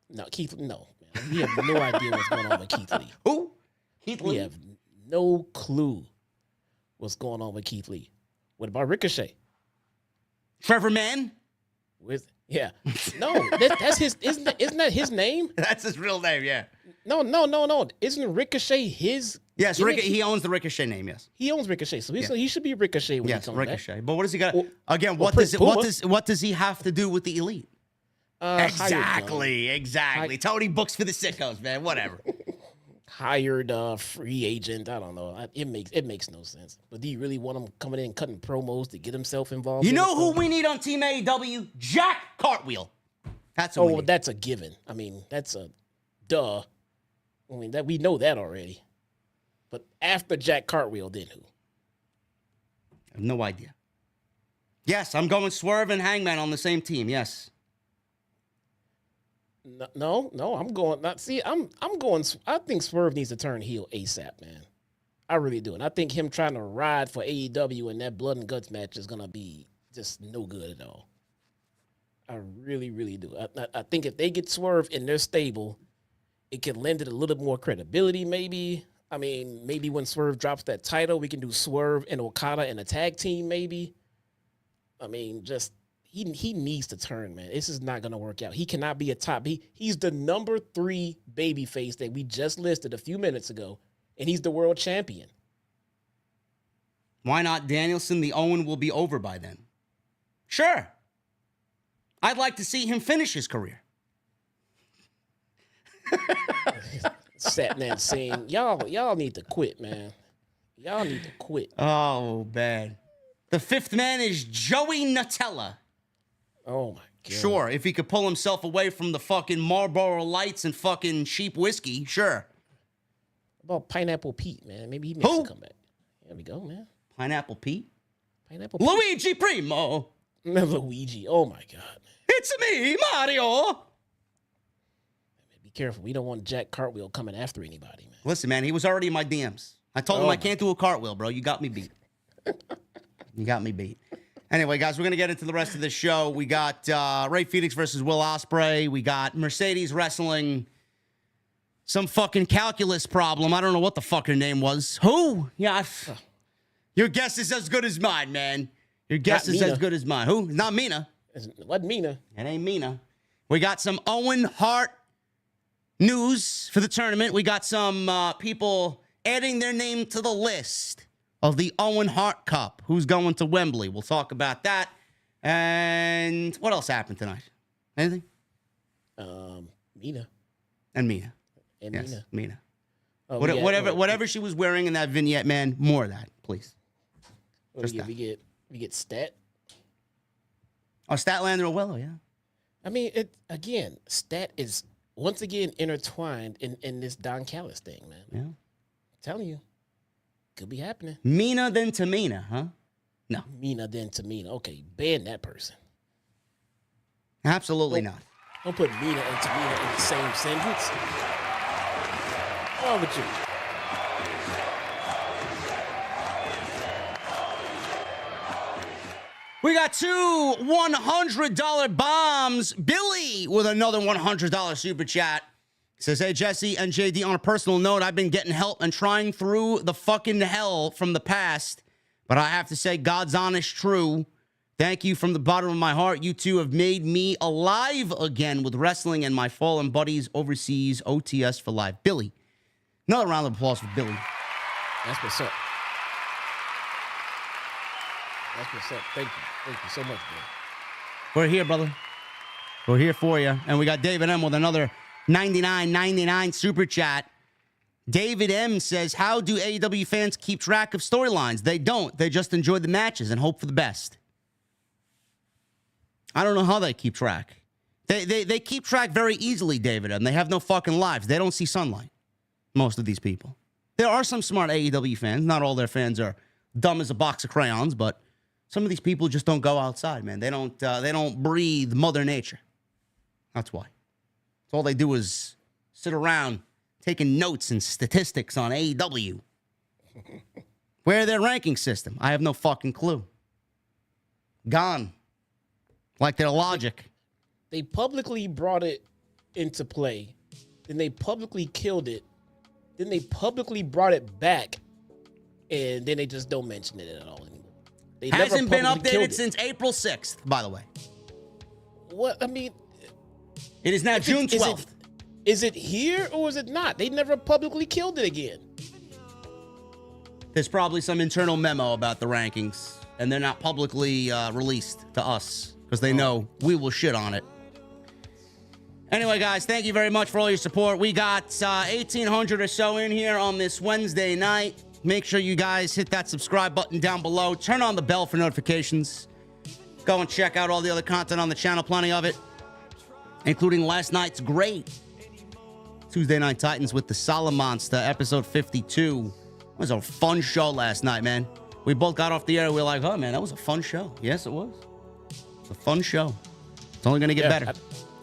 No, Keith, no. Man. We have no idea what's going on with Keith Lee. Who? Keith We Lee. have no clue what's going on with Keith Lee. What about Ricochet? Trevor Mann? Yeah. No, that's his. Isn't that his name? That's his real name, yeah. No. Isn't Ricochet his? Yes, he owns the Ricochet name, yes. He owns Ricochet, so he should be Ricochet when he comes Ricochet. back. But what does he got? Again, what does he have to do with the Elite? Exactly. Tony books for the sickos, man. Whatever. Hired free agent. I don't know. It makes no sense. But do you really want him coming in cutting promos to get himself involved? You know who we need on Team AEW? Jack Cartwheel. That's what we need. That's a given. I mean, that's a duh. I mean, that we know that already. But after Jack Cartwheel, then who? I have no idea. Yes, I'm going Swerve and Hangman on the same team. Yes. No, I'm going. Not see. I'm going. I think Swerve needs to turn heel ASAP, man. I really do, and I think him trying to ride for AEW in that blood and guts match is gonna be just no good at all. I really, really do. I think if they get Swerve in their stable, it can lend it a little more credibility. Maybe. I mean, maybe when Swerve drops that title, we can do Swerve and Okada in a tag team. Maybe. I mean, just. He needs to turn, man. This is not going to work out. He cannot be a top. He's the number 3 babyface that we just listed a few minutes ago, and he's the world champion. Why not Danielson? The Owen will be over by then. Sure. I'd like to see him finish his career. Satman saying, y'all need to quit, man. Y'all need to quit. Oh, man. The 5th man is Joey Nutella. Oh, my God. Sure, if he could pull himself away from the fucking Marlboro Lights and fucking cheap whiskey, sure. About Pineapple Pete, man. Maybe he makes a comeback. There we go, man. Pineapple Pete? Pineapple Pete. Luigi Primo. Luigi. Oh, my God. It's me, Mario. Be careful. We don't want Jack Cartwheel coming after anybody, man. Listen, man, he was already in my DMs. I told him I can't do a cartwheel, bro. You got me beat. You got me beat. Anyway, guys, we're going to get into the rest of the show. We got Rey Fenix versus Will Ospreay. We got Mercedes wrestling some fucking calculus problem. I don't know what the fuck her name was. Who? Yeah, your guess is as good as mine, man. Your guess is as good as mine. Who? Not Mina. It wasn't Mina. It ain't Mina. We got some Owen Hart news for the tournament. We got some people adding their name to the list of the Owen Hart Cup. Who's going to Wembley? We'll talk about that. And what else happened tonight? Anything? Mina. And Mina. And yes, Mina. Oh, whatever she was wearing in that vignette, man, more of that, please. We get Stat. Oh, Statlander Owello, yeah. I mean, Stat is once again intertwined in this Don Callis thing, man. Yeah. I'm telling you. Could be happening. Mina then Tamina, huh? No. Mina then Tamina. Okay, ban that person. Absolutely not. Don't put Mina and Tamina in the same sentence. What's wrong with you? We got 2 $100 bombs. Billy with another $100 super chat. Says, hey, Jesse and JD, on a personal note, I've been getting help and trying through the fucking hell from the past. But I have to say, God's honest true. Thank you from the bottom of my heart. You two have made me alive again with wrestling and my fallen buddies overseas. OTS for life. Billy. Another round of applause for Billy. That's what's up. That's what's up. Thank you. Thank you so much, Billy. We're here, brother. We're here for you. And we got David M with another $99.99 super chat. David M says, how do AEW fans keep track of storylines? They don't. They just enjoy the matches and hope for the best. I don't know how they keep track. They keep track very easily, David M. They have no fucking lives. They don't see sunlight, most of these people. There are some smart AEW fans. Not all their fans are dumb as a box of crayons, but some of these people just don't go outside, man. They don't breathe Mother Nature. That's why. All they do is sit around taking notes and statistics on AEW. Where their ranking system? I have no fucking clue. Gone. Like their logic. They publicly brought it into play. Then they publicly killed it. Then they publicly brought it back and then they just don't mention it at all anymore. They Hasn't been publicly killed updated it. since April 6th, by the way. What I mean, It is now June 12th. Is it here or is it not? They never publicly killed it again. There's probably some internal memo about the rankings, and they're not publicly released to us because they know we will shit on it. Anyway, guys, thank you very much for all your support. We got 1,800 or so in here on this Wednesday night. Make sure you guys hit that subscribe button down below. Turn on the bell for notifications. Go and check out all the other content on the channel, plenty of it, including last night's great Tuesday Night Titans with the Salamonster, episode 52. It was a fun show last night, man. We both got off the air. We were like, oh, man, that was a fun show. Yes, it was. It's a fun show. It's only going to get better.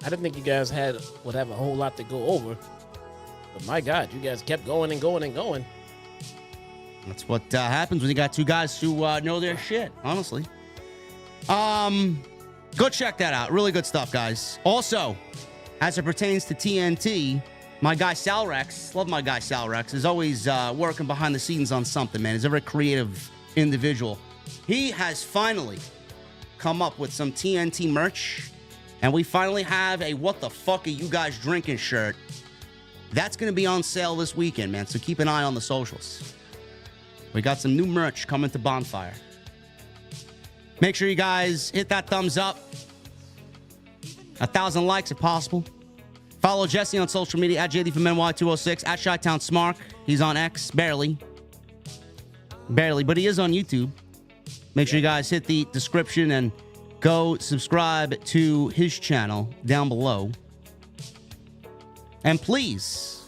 I didn't think you guys would have a whole lot to go over. But my God, you guys kept going and going and going. That's what happens when you got two guys who know their shit, honestly. Go check that out. Really good stuff, guys. Also, as it pertains to TNT, my guy Sal Rex, love my guy Sal Rex, is always working behind the scenes on something, man. He's a very creative individual. He has finally come up with some TNT merch, and we finally have a What the Fuck Are You Guys Drinking shirt. That's going to be on sale this weekend, man, so keep an eye on the socials. We got some new merch coming to Bonfire. Make sure you guys hit that thumbs up. 1,000 likes if possible. Follow Jesse on social media at JD4MY206, at Chi-Town Smark. He's on X, barely, but he is on YouTube. Make sure you guys hit the description and go subscribe to his channel down below. And please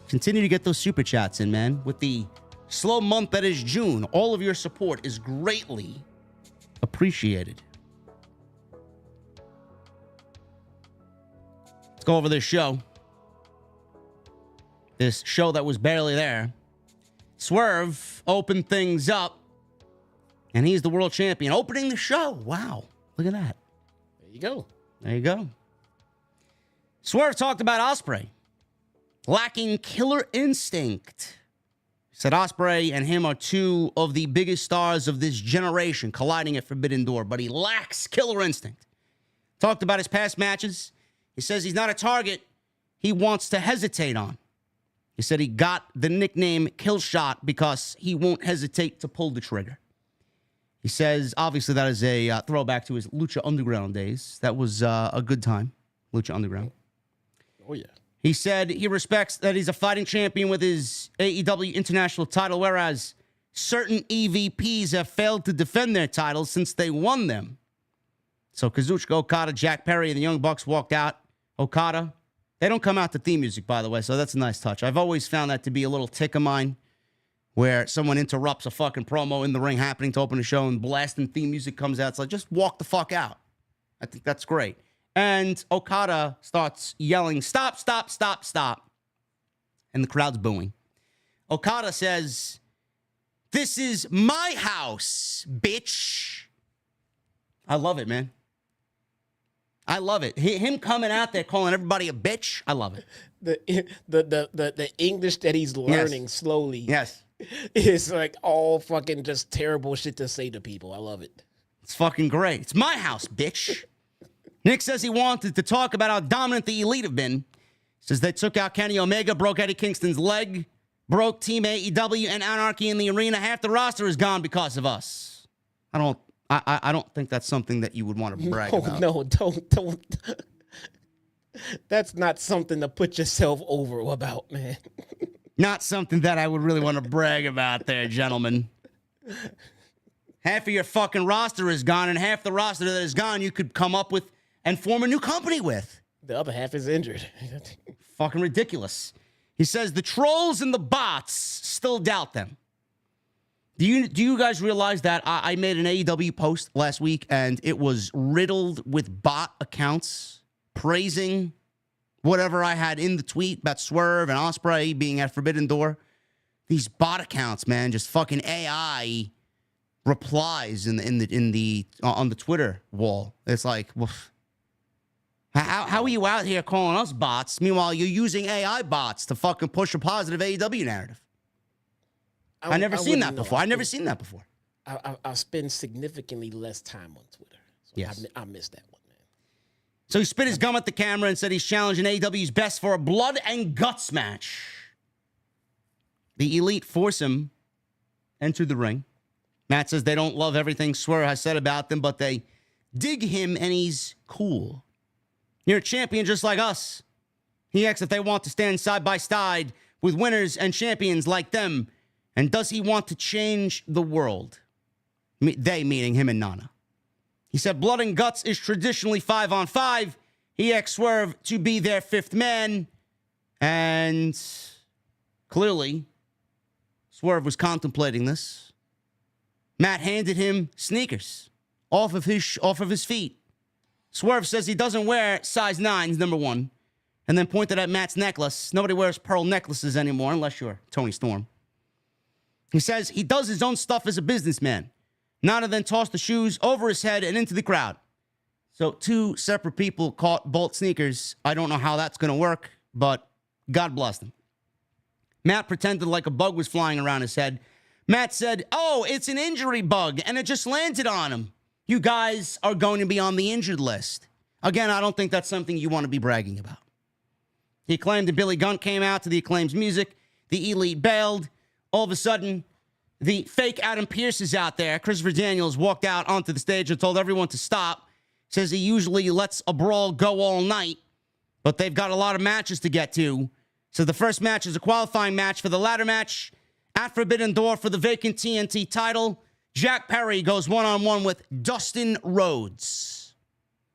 continue to get those super chats in, man. With the slow month that is June, all of your support is greatly appreciated. Let's go over this show. This show that was barely there. Swerve opened things up, and he's the world champion. Opening the show. Wow. Look at that. There you go. There you go. Swerve talked about Ospreay lacking killer instinct. He said Ospreay and him are two of the biggest stars of this generation colliding at Forbidden Door, but he lacks killer instinct. Talked about his past matches. He says he's not a target he wants to hesitate on. He said he got the nickname Killshot because he won't hesitate to pull the trigger. He says, obviously, that is a throwback to his Lucha Underground days. That was a good time, Lucha Underground. Oh, yeah. He said he respects that he's a fighting champion with his AEW International title, whereas certain EVPs have failed to defend their titles since they won them. So Kazuchika Okada, Jack Perry, and the Young Bucks walked out. Okada, they don't come out to theme music, by the way, so that's a nice touch. I've always found that to be a little tick of mine, where someone interrupts a fucking promo in the ring happening to open a show and blasting theme music comes out. It's like, just walk the fuck out. I think that's great. And Okada starts yelling, stop, stop, stop, stop. And the crowd's booing. Okada says, this is my house, bitch. I love it, man. I love it. Him coming out there calling everybody a bitch. I love it. The English that he's learning slowly. Yes. It's like all fucking just terrible shit to say to people. I love it. It's fucking great. It's my house, bitch. Nick says he wanted to talk about how dominant the Elite have been. Says they took out Kenny Omega, broke Eddie Kingston's leg, broke Team AEW and Anarchy in the arena. Half the roster is gone because of us. I don't think that's something that you would want to brag about. No, don't. That's not something to put yourself over about, man. Not something that I would really want to brag about there, gentlemen. Half of your fucking roster is gone, and half the roster that is gone you could come up with and form a new company with. The other half is injured. Fucking ridiculous. He says the trolls and the bots still doubt them. Do you guys realize that I made an AEW post last week, and it was riddled with bot accounts praising whatever I had in the tweet about Swerve and Ospreay being at Forbidden Door? These bot accounts, man, just fucking AI replies on the Twitter wall. It's like, well, how are you out here calling us bots? Meanwhile, you're using AI bots to fucking push a positive AEW narrative. I never seen that wouldn't know. before. I never seen that before. I spend significantly less time on Twitter. So Yes. I missed that one, man. So he spit his gum at the camera and said he's challenging AEW's best for a blood and guts match. The Elite force him enter the ring. Matt says they don't love everything Swerve has said about them, but they dig him and he's cool. You're a champion just like us. He asks if they want to stand side by side with winners and champions like them. And does he want to change the world? They meaning him and Nana. He said blood and guts is traditionally 5-on-5. He asked Swerve to be their fifth man. And clearly, Swerve was contemplating this. Matt handed him sneakers off of his feet. Swerve says he doesn't wear size 9s, number one. And then pointed at Matt's necklace. Nobody wears pearl necklaces anymore unless you're Tony Storm. He says he does his own stuff as a businessman. Nana then tossed the shoes over his head and into the crowd. So 2 separate people caught both sneakers. I don't know how that's going to work, but God bless them. Matt pretended like a bug was flying around his head. Matt said, "Oh, it's an injury bug, and it just landed on him. You guys are going to be on the injured list." Again, I don't think that's something you want to be bragging about. He claimed that Billy Gunn came out to the Acclaim's music. The Elite bailed. All of a sudden, the fake Adam Pearce is out there. Christopher Daniels walked out onto the stage and told everyone to stop. Says he usually lets a brawl go all night, but they've got a lot of matches to get to. So the first match is a qualifying match for the ladder match at Forbidden Door for the vacant TNT title. Jack Perry goes one-on-one with Dustin Rhodes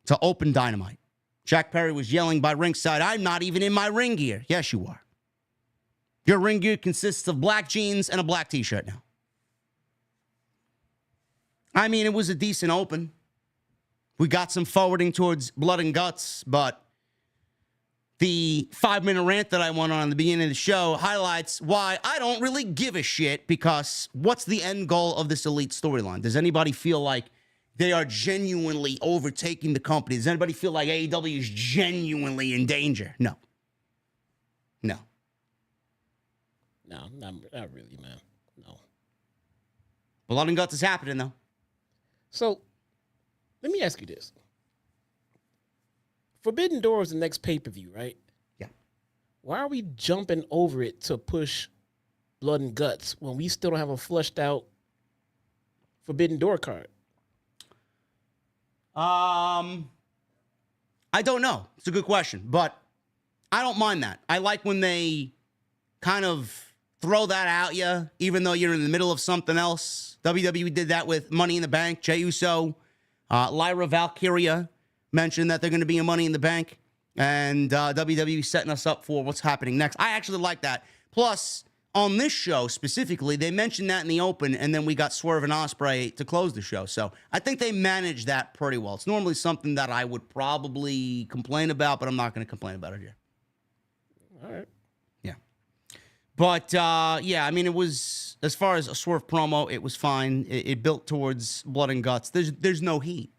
to open Dynamite. Jack Perry was yelling by ringside, "I'm not even in my ring gear." Yes, you are. Your ring gear consists of black jeans and a black t-shirt now. I mean, it was a decent open. We got some forwarding towards blood and guts, but the 5-minute rant that I went on the beginning of the show highlights why I don't really give a shit, because what's the end goal of this Elite storyline? Does anybody feel like they are genuinely overtaking the company? Does anybody feel like AEW is genuinely in danger? No. No. No, not really, man. No. Blood and guts is happening, though. So, let me ask you this. Forbidden Door is the next pay-per-view, right? Yeah. Why are we jumping over it to push Blood and Guts when we still don't have a flushed out Forbidden Door card? I don't know. It's a good question, but I don't mind that. I like when they kind of throw that at you, even though you're in the middle of something else. WWE did that with Money in the Bank. Jey Uso, Lyra Valkyria mentioned that they're going to be in Money in the Bank, and WWE setting us up for what's happening next. I actually like that. Plus, on this show specifically, they mentioned that in the open, and then we got Swerve and Ospreay to close the show. So I think they managed that pretty well. It's normally something that I would probably complain about, but I'm not going to complain about it here. All right. Yeah. But, yeah, I mean, it was, as far as a Swerve promo, it was fine. It built towards blood and guts. There's no heat.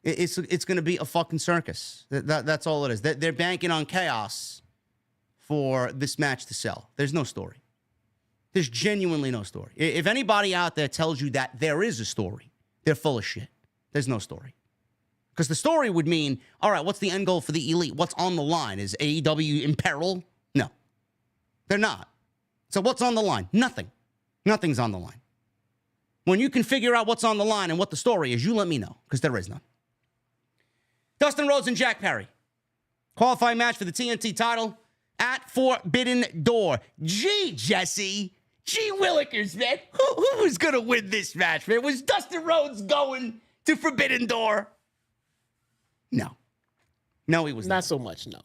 It's going to be a fucking circus. That's all it is. They're banking on chaos for this match to sell. There's no story. There's genuinely no story. If anybody out there tells you that there is a story, they're full of shit. There's no story. Because the story would mean, all right, what's the end goal for the Elite? What's on the line? Is AEW in peril? No. They're not. So what's on the line? Nothing. Nothing's on the line. When you can figure out what's on the line and what the story is, you let me know, because there is none. Dustin Rhodes and Jack Perry. Qualifying match for the TNT title at Forbidden Door. Gee, Jesse. Gee Willikers, man. Who was going to win this match, man? Was Dustin Rhodes going to Forbidden Door? No. No, he was not. Not so much, no.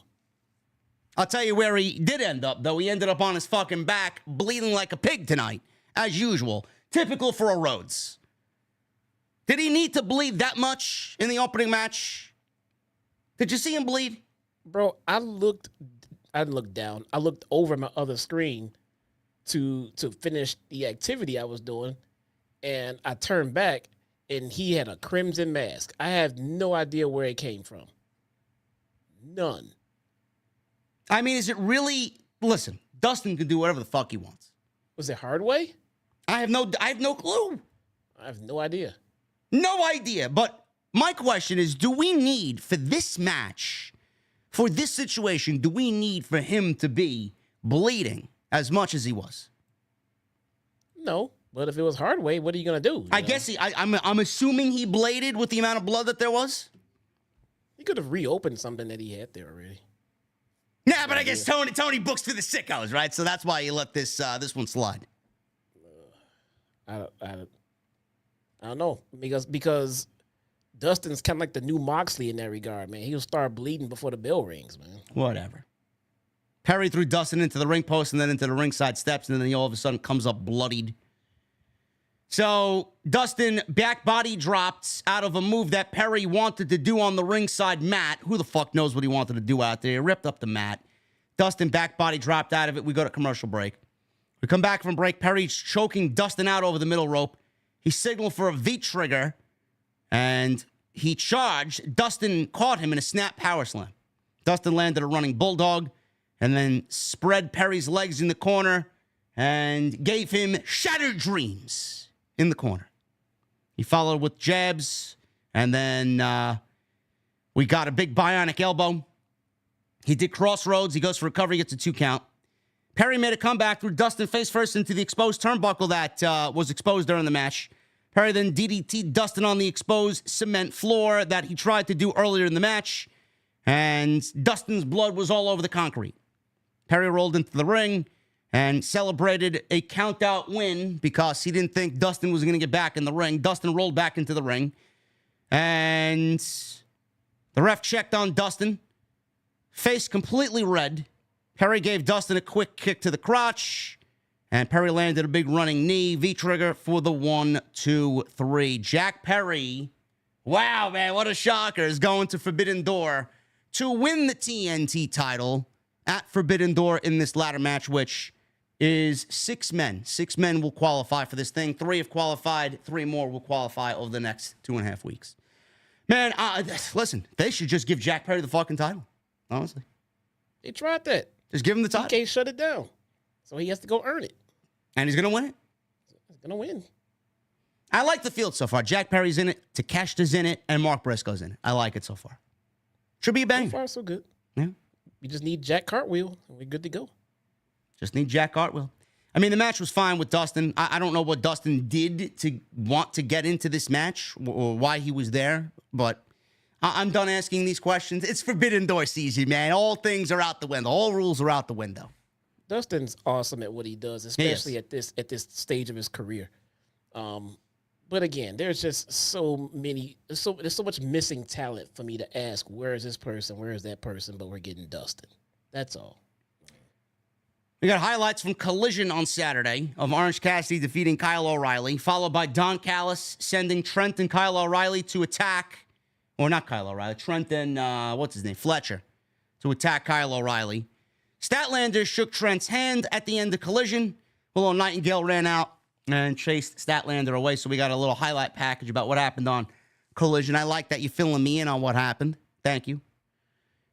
I'll tell you where he did end up, though. He ended up on his fucking back, bleeding like a pig tonight, as usual. Typical for a Rhodes. Did he need to bleed that much in the opening match? Did you see him bleed? Bro, I looked down. I looked over my other screen to finish the activity I was doing, and I turned back, and he had a crimson mask. I have no idea where it came from. None. I mean, is it really... Listen, Dustin can do whatever the fuck he wants. Was it hard way? I have no clue. I have no idea. No idea. But my question is, do we need for this match, for this situation, do we need for him to be bleeding as much as he was? No, but if it was hard way, what are you gonna do? I guess I'm assuming he bladed with the amount of blood that there was. He could have reopened something that he had there already. Nah, but I guess Tony books for the sickos, right? So that's why he let this one slide. I don't know, because Dustin's kind of like the new Moxley in that regard, man. He'll start bleeding before the bell rings, man. Whatever. Perry threw Dustin into the ring post and then into the ringside steps, and then he all of a sudden comes up bloodied. So Dustin back body dropped out of a move that Perry wanted to do on the ringside mat. Who the fuck knows what he wanted to do out there? He ripped up the mat. Dustin back body dropped out of it. We go to commercial break. We come back from break. Perry's choking Dustin out over the middle rope. He signaled for a V-trigger, and he charged. Dustin caught him in a snap power slam. Dustin landed a running bulldog and then spread Perry's legs in the corner and gave him shattered dreams in the corner. He followed with jabs, and then we got a big bionic elbow. He did crossroads. He goes for recovery, gets a 2 count. Perry made a comeback, threw Dustin face first into the exposed turnbuckle that was exposed during the match. Perry then DDT'd Dustin on the exposed cement floor that he tried to do earlier in the match, and Dustin's blood was all over the concrete. Perry rolled into the ring and celebrated a count-out win because he didn't think Dustin was going to get back in the ring. Dustin rolled back into the ring, and the ref checked on Dustin, face completely red. Perry gave Dustin a quick kick to the crotch, and Perry landed a big running knee, V-trigger for the 1, 2, 3. Jack Perry, wow, man, what a shocker, is going to Forbidden Door to win the TNT title at Forbidden Door in this ladder match, which is 6 men. 6 men will qualify for this thing. 3 have qualified. 3 more will qualify over the next 2.5 weeks. Man, listen, they should just give Jack Perry the fucking title, honestly. They tried that. Just give him the title. He can't shut it down. So he has to go earn it. And he's going to win it. He's going to win. I like the field so far. Jack Perry's in it, Takeshita's in it, and Mark Briscoe's in it. I like it so far. Should be a bang. So far, so good. Yeah. We just need Jack Cartwheel, and we're good to go. Just need Jack Cartwheel. I mean, the match was fine with Dustin. I don't know what Dustin did to want to get into this match or why he was there, but I'm done asking these questions. It's Forbidden Door season, man. All things are out the window. All rules are out the window. Dustin's awesome at what he does, especially at this stage of his career. But again, there's just there's so much missing talent for me to ask, where is this person? Where is that person? But we're getting Dustin. That's all. We got highlights from Collision on Saturday of Orange Cassidy defeating Kyle O'Reilly, followed by Don Callis sending Trent and Kyle O'Reilly to attack, or not Kyle O'Reilly, Trent and, Fletcher, to attack Kyle O'Reilly. Statlander shook Trent's hand at the end of Collision. Willow Nightingale ran out and chased Statlander away, so we got a little highlight package about what happened on Collision. I like that you're filling me in on what happened. Thank you.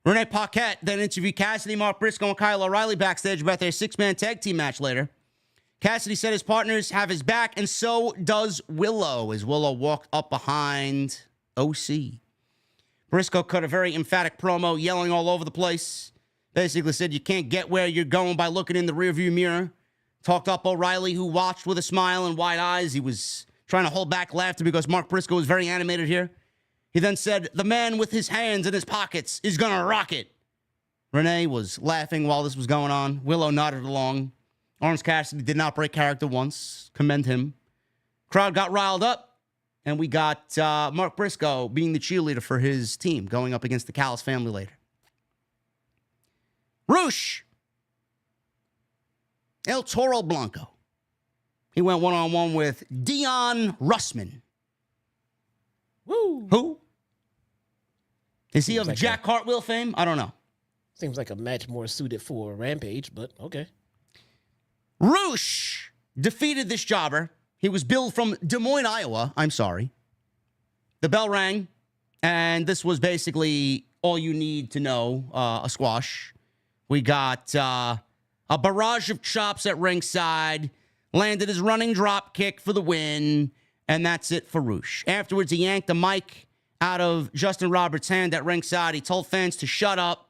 Renee Paquette then interviewed Cassidy, Mark Briscoe, and Kyle O'Reilly backstage about their 6-man tag team match later. Cassidy said his partners have his back, and so does Willow, as Willow walked up behind OC. Briscoe cut a very emphatic promo, yelling all over the place. Basically said you can't get where you're going by looking in the rearview mirror. Talked up O'Reilly, who watched with a smile and wide eyes. He was trying to hold back laughter because Mark Briscoe was very animated here. He then said, the man with his hands in his pockets is going to rock it. Renee was laughing while this was going on. Willow nodded along. Orange Cassidy did not break character once. Commend him. Crowd got riled up, and we got Mark Briscoe being the cheerleader for his team, going up against the Callis family later. Rouch. El Toro Blanco. He went one-on-one with Dion Russman. Woo! Who? Is he Seems of like Jack Cartwheel fame? I don't know. Seems like a match more suited for Rampage, but okay. Rouch defeated this jobber. He was billed from Des Moines, Iowa. I'm sorry. The bell rang, and this was basically all you need to know, a squash. We got a barrage of chops at ringside. landed his running drop kick for the win, and that's it for Rouch. Afterwards, he yanked the mic out of Justin Roberts' hand at ringside. He told fans to shut up.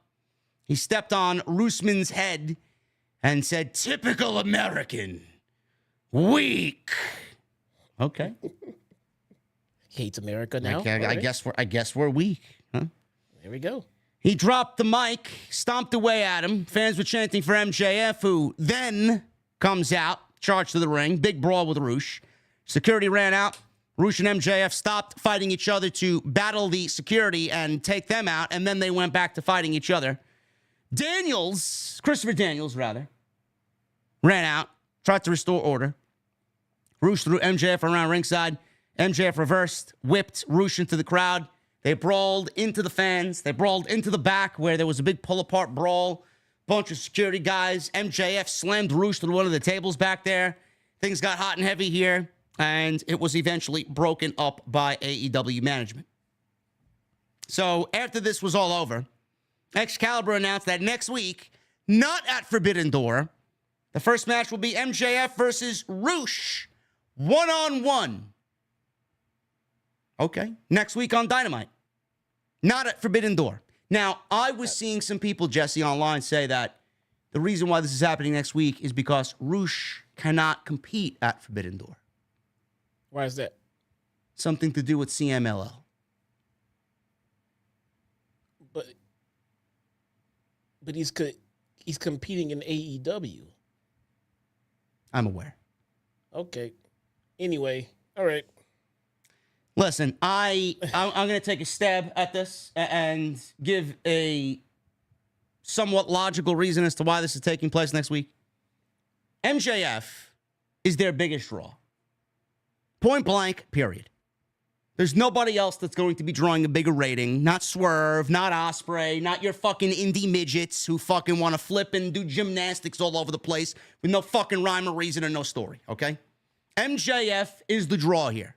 He stepped on Roosman's head and said, "Typical American. Weak." Okay. Hates America now. I guess we're weak. Huh? There we go. He dropped the mic, stomped away at him. Fans were chanting for MJF, who then comes out, charged to the ring. Big brawl with Rouch. Security ran out. Rouch and MJF stopped fighting each other to battle the security and take them out, and then they went back to fighting each other. Christopher Daniels, ran out, tried to restore order. Rouch threw MJF around ringside. MJF reversed, whipped Rouch into the crowd. They brawled into the fans. They brawled into the back where there was a big pull-apart brawl. Bunch of security guys. MJF slammed Rouch through one of the tables back there. Things got hot and heavy here, and it was eventually broken up by AEW management. So after this was all over, Excalibur announced that next week, not at Forbidden Door, the first match will be MJF versus Rouch, one-on-one. Okay. Next week on Dynamite. Not at Forbidden Door. Now, I was seeing some people, Jesse, online say that the reason why this is happening next week is because Rouch cannot compete at Forbidden Door. Why is that? Something to do with CMLL. But he's competing in AEW. I'm aware. Okay. Anyway, all right. Listen, I'm going to take a stab at this and give a somewhat logical reason as to why this is taking place next week. MJF is their biggest draw. Point blank, period. There's nobody else that's going to be drawing a bigger rating. Not Swerve, not Ospreay, not your fucking indie midgets who fucking want to flip and do gymnastics all over the place with no fucking rhyme or reason or no story, okay? MJF is the draw here.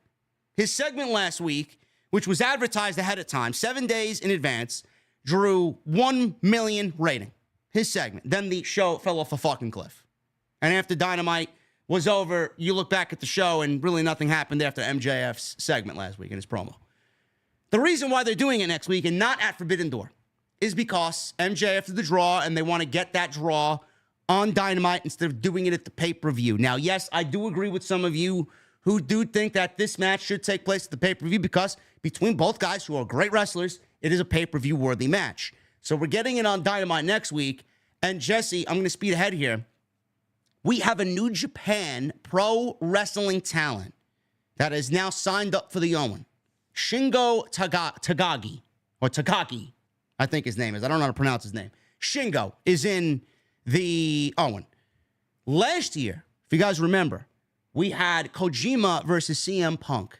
His segment last week, which was advertised ahead of time, 7 days in advance, drew 1 million rating. His segment. Then the show fell off a fucking cliff. And after Dynamite was over, you look back at the show and really nothing happened after MJF's segment last week in his promo. The reason why they're doing it next week and not at Forbidden Door is because MJF is the draw and they want to get that draw on Dynamite instead of doing it at the pay-per-view. Now, yes, I do agree with some of you who do think that this match should take place at the pay-per-view because between both guys who are great wrestlers, it is a pay-per-view worthy match. So we're getting it on Dynamite next week. And Jesse, I'm going to speed ahead here. We have a New Japan pro wrestling talent that is now signed up for the Owen. Shingo Takagi, I think his name is. I don't know how to pronounce his name. Shingo is in the Owen. Last year, if you guys remember, we had Kojima versus CM Punk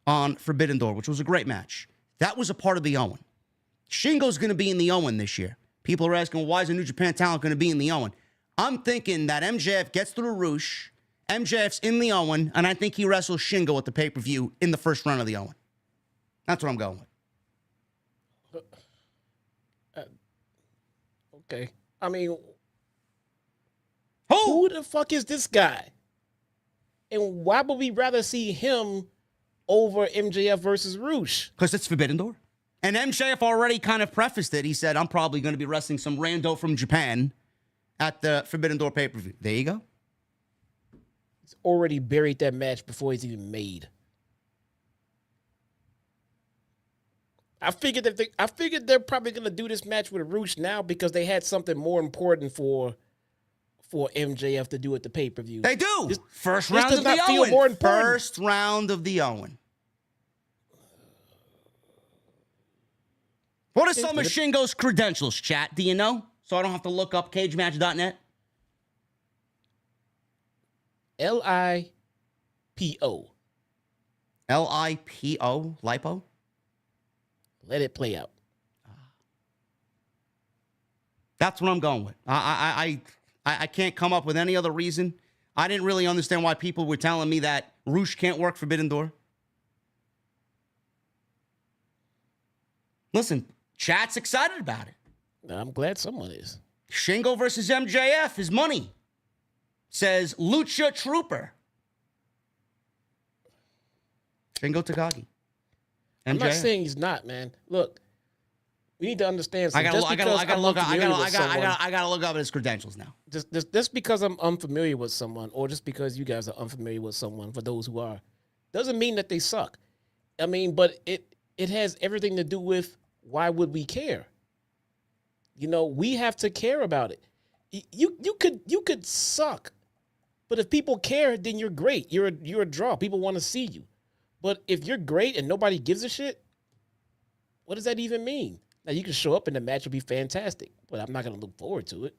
on Forbidden Door, which was a great match. That was a part of the Owen. Shingo's going to be in the Owen this year. People are asking, why is a New Japan talent going to be in the Owen? I'm thinking that MJF gets through Rouch, MJF's in the Owen, and I think he wrestles Shingo at the pay-per-view in the first run of the Owen. That's what I'm going with. Okay. I mean, Who? who the fuck is this guy? And why would we rather see him over MJF versus Rouch? Because it's Forbidden Door. And MJF already kind of prefaced it. He said, I'm probably going to be wrestling some rando from Japan at the Forbidden Door pay-per-view. There you go. He's already buried that match before it's even made. I figured they're probably going to do this match with Rouch now because they had something more important for MJF to do at the pay-per-view. They do. First this round does of not the feel Owen. more important. First round of the Owen. What are some of Shingo's credentials, chat? Do you know? So I don't have to look up cagematch.net. LIPO. LIPO? Lipo? Let it play out. That's what I'm going with. I can't come up with any other reason. I didn't really understand why people were telling me that Rouch can't work Forbidden Door. Listen, chat's excited about it. I'm glad someone is. Shingo versus MJF is money. says Lucha Trooper. Shingo Takagi. I'm not saying he's not, man. Look, we need to understand something. I gotta look up his credentials now. Just because I'm unfamiliar with someone, or just because you guys are unfamiliar with someone, for those who are, doesn't mean that they suck. I mean, but it has everything to do with why would we care? You know, we have to care about it. You could suck, but if people care, then you're great. You're a draw. People want to see you. But if you're great and nobody gives a shit, what does that even mean? Now, you can show up and the match will be fantastic, but I'm not going to look forward to it.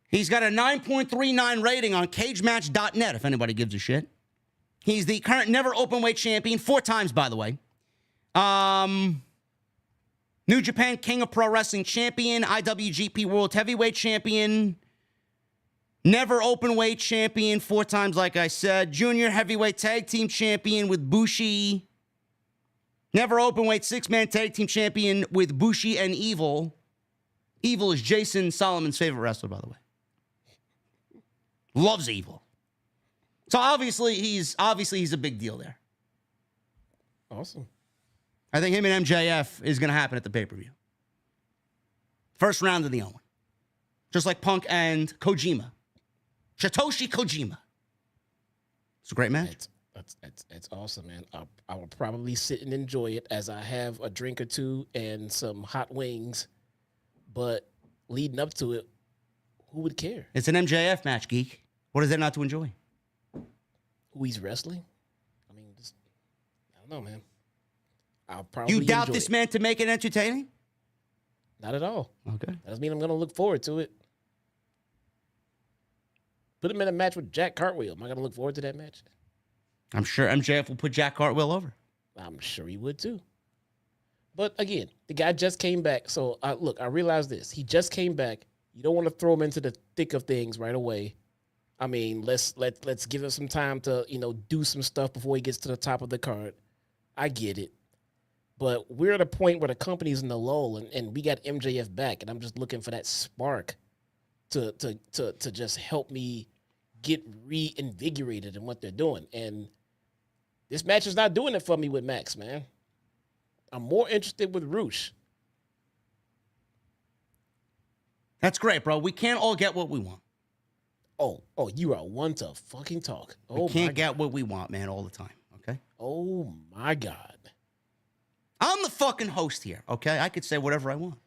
He's got a 9.39 rating on cagematch.net, if anybody gives a shit. He's the current never openweight champion, 4 times, by the way. New Japan King of Pro Wrestling champion, IWGP World Heavyweight champion, never openweight champion, 4 times, like I said. Junior heavyweight tag team champion with Bushi. Never openweight 6-man tag team champion with Bushi and Evil. Evil is Jason Solomon's favorite wrestler, by the way. Loves Evil. So obviously he's a big deal there. Awesome. I think him and MJF is going to happen at the pay-per-view. First round of the Owen. Just like Punk and Kojima. Satoshi Kojima. It's a great match. That's awesome, man. I will probably sit and enjoy it as I have a drink or two and some hot wings. But leading up to it, who would care? It's an MJF match, geek. What is there not to enjoy? Who he's wrestling? I mean, I don't know, man. I'll probably You doubt enjoy this it. man to make it entertaining? Not at all. Okay. That doesn't mean I'm going to look forward to it. Put him in a match with Jack Cartwheel. Am I going to look forward to that match? I'm sure MJF will put Jack Cartwheel over. I'm sure he would too. But again, the guy just came back. So I realize this. He just came back. You don't want to throw him into the thick of things right away. I mean, let's give him some time to, do some stuff before he gets to the top of the card. I get it. But we're at a point where the company's in the lull and we got MJF back, and I'm just looking for that spark to just help me get reinvigorated in what they're doing. And this match is not doing it for me with Max, man. I'm more interested with Rouch. That's great, bro. We can't all get what we want. Oh, you are one to fucking talk. Oh, we can't get what we want, man, all the time, okay? Oh, my God. I'm the fucking host here, okay? I could say whatever I want.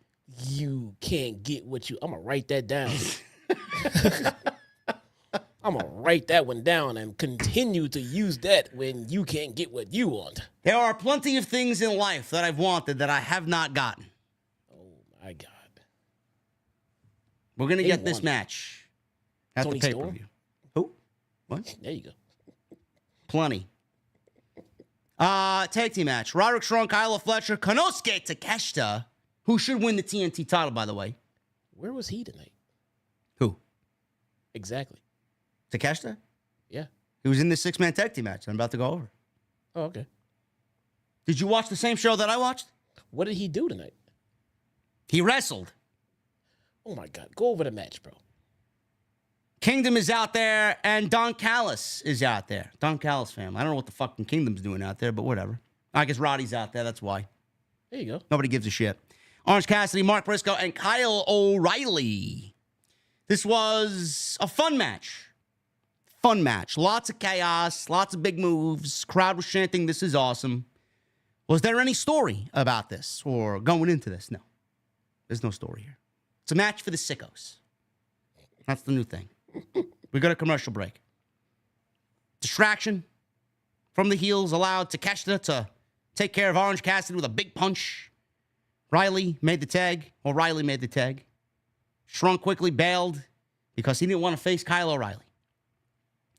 You can't get what you... I'm going to write that down. I'm going to write that one down and continue to use that when you can't get what you want. There are plenty of things in life that I've wanted that I have not gotten. Oh, my God. We're going to get this match at Tony the pay-per-view. Storm? Who? What? There you go. Plenty. Tag team match. Roderick Strong, Kyle Fletcher, Konosuke Takeshita, who should win the TNT title, by the way. Where was he tonight? Who? Exactly. Takeshita? Yeah. He was in the 6-man tag team match I'm about to go over. Oh, okay. Did you watch the same show that I watched? What did he do tonight? He wrestled. Oh, my God. Go over the match, bro. Kingdom is out there, and Don Callis is out there. Don Callis family. I don't know what the fucking Kingdom's doing out there, but whatever. I guess Roddy's out there. That's why. There you go. Nobody gives a shit. Orange Cassidy, Mark Briscoe, and Kyle O'Reilly. This was a fun match. Fun match. Lots of chaos, lots of big moves. Crowd was chanting, "This is awesome." Was there any story about this or going into this? No. There's no story here. It's a match for the sickos. That's the new thing. We got a commercial break. Distraction from the heels allowed Takeshita to take care of Orange Cassidy with a big punch. O'Reilly made the tag. Strong quickly bailed because he didn't want to face Kyle O'Reilly.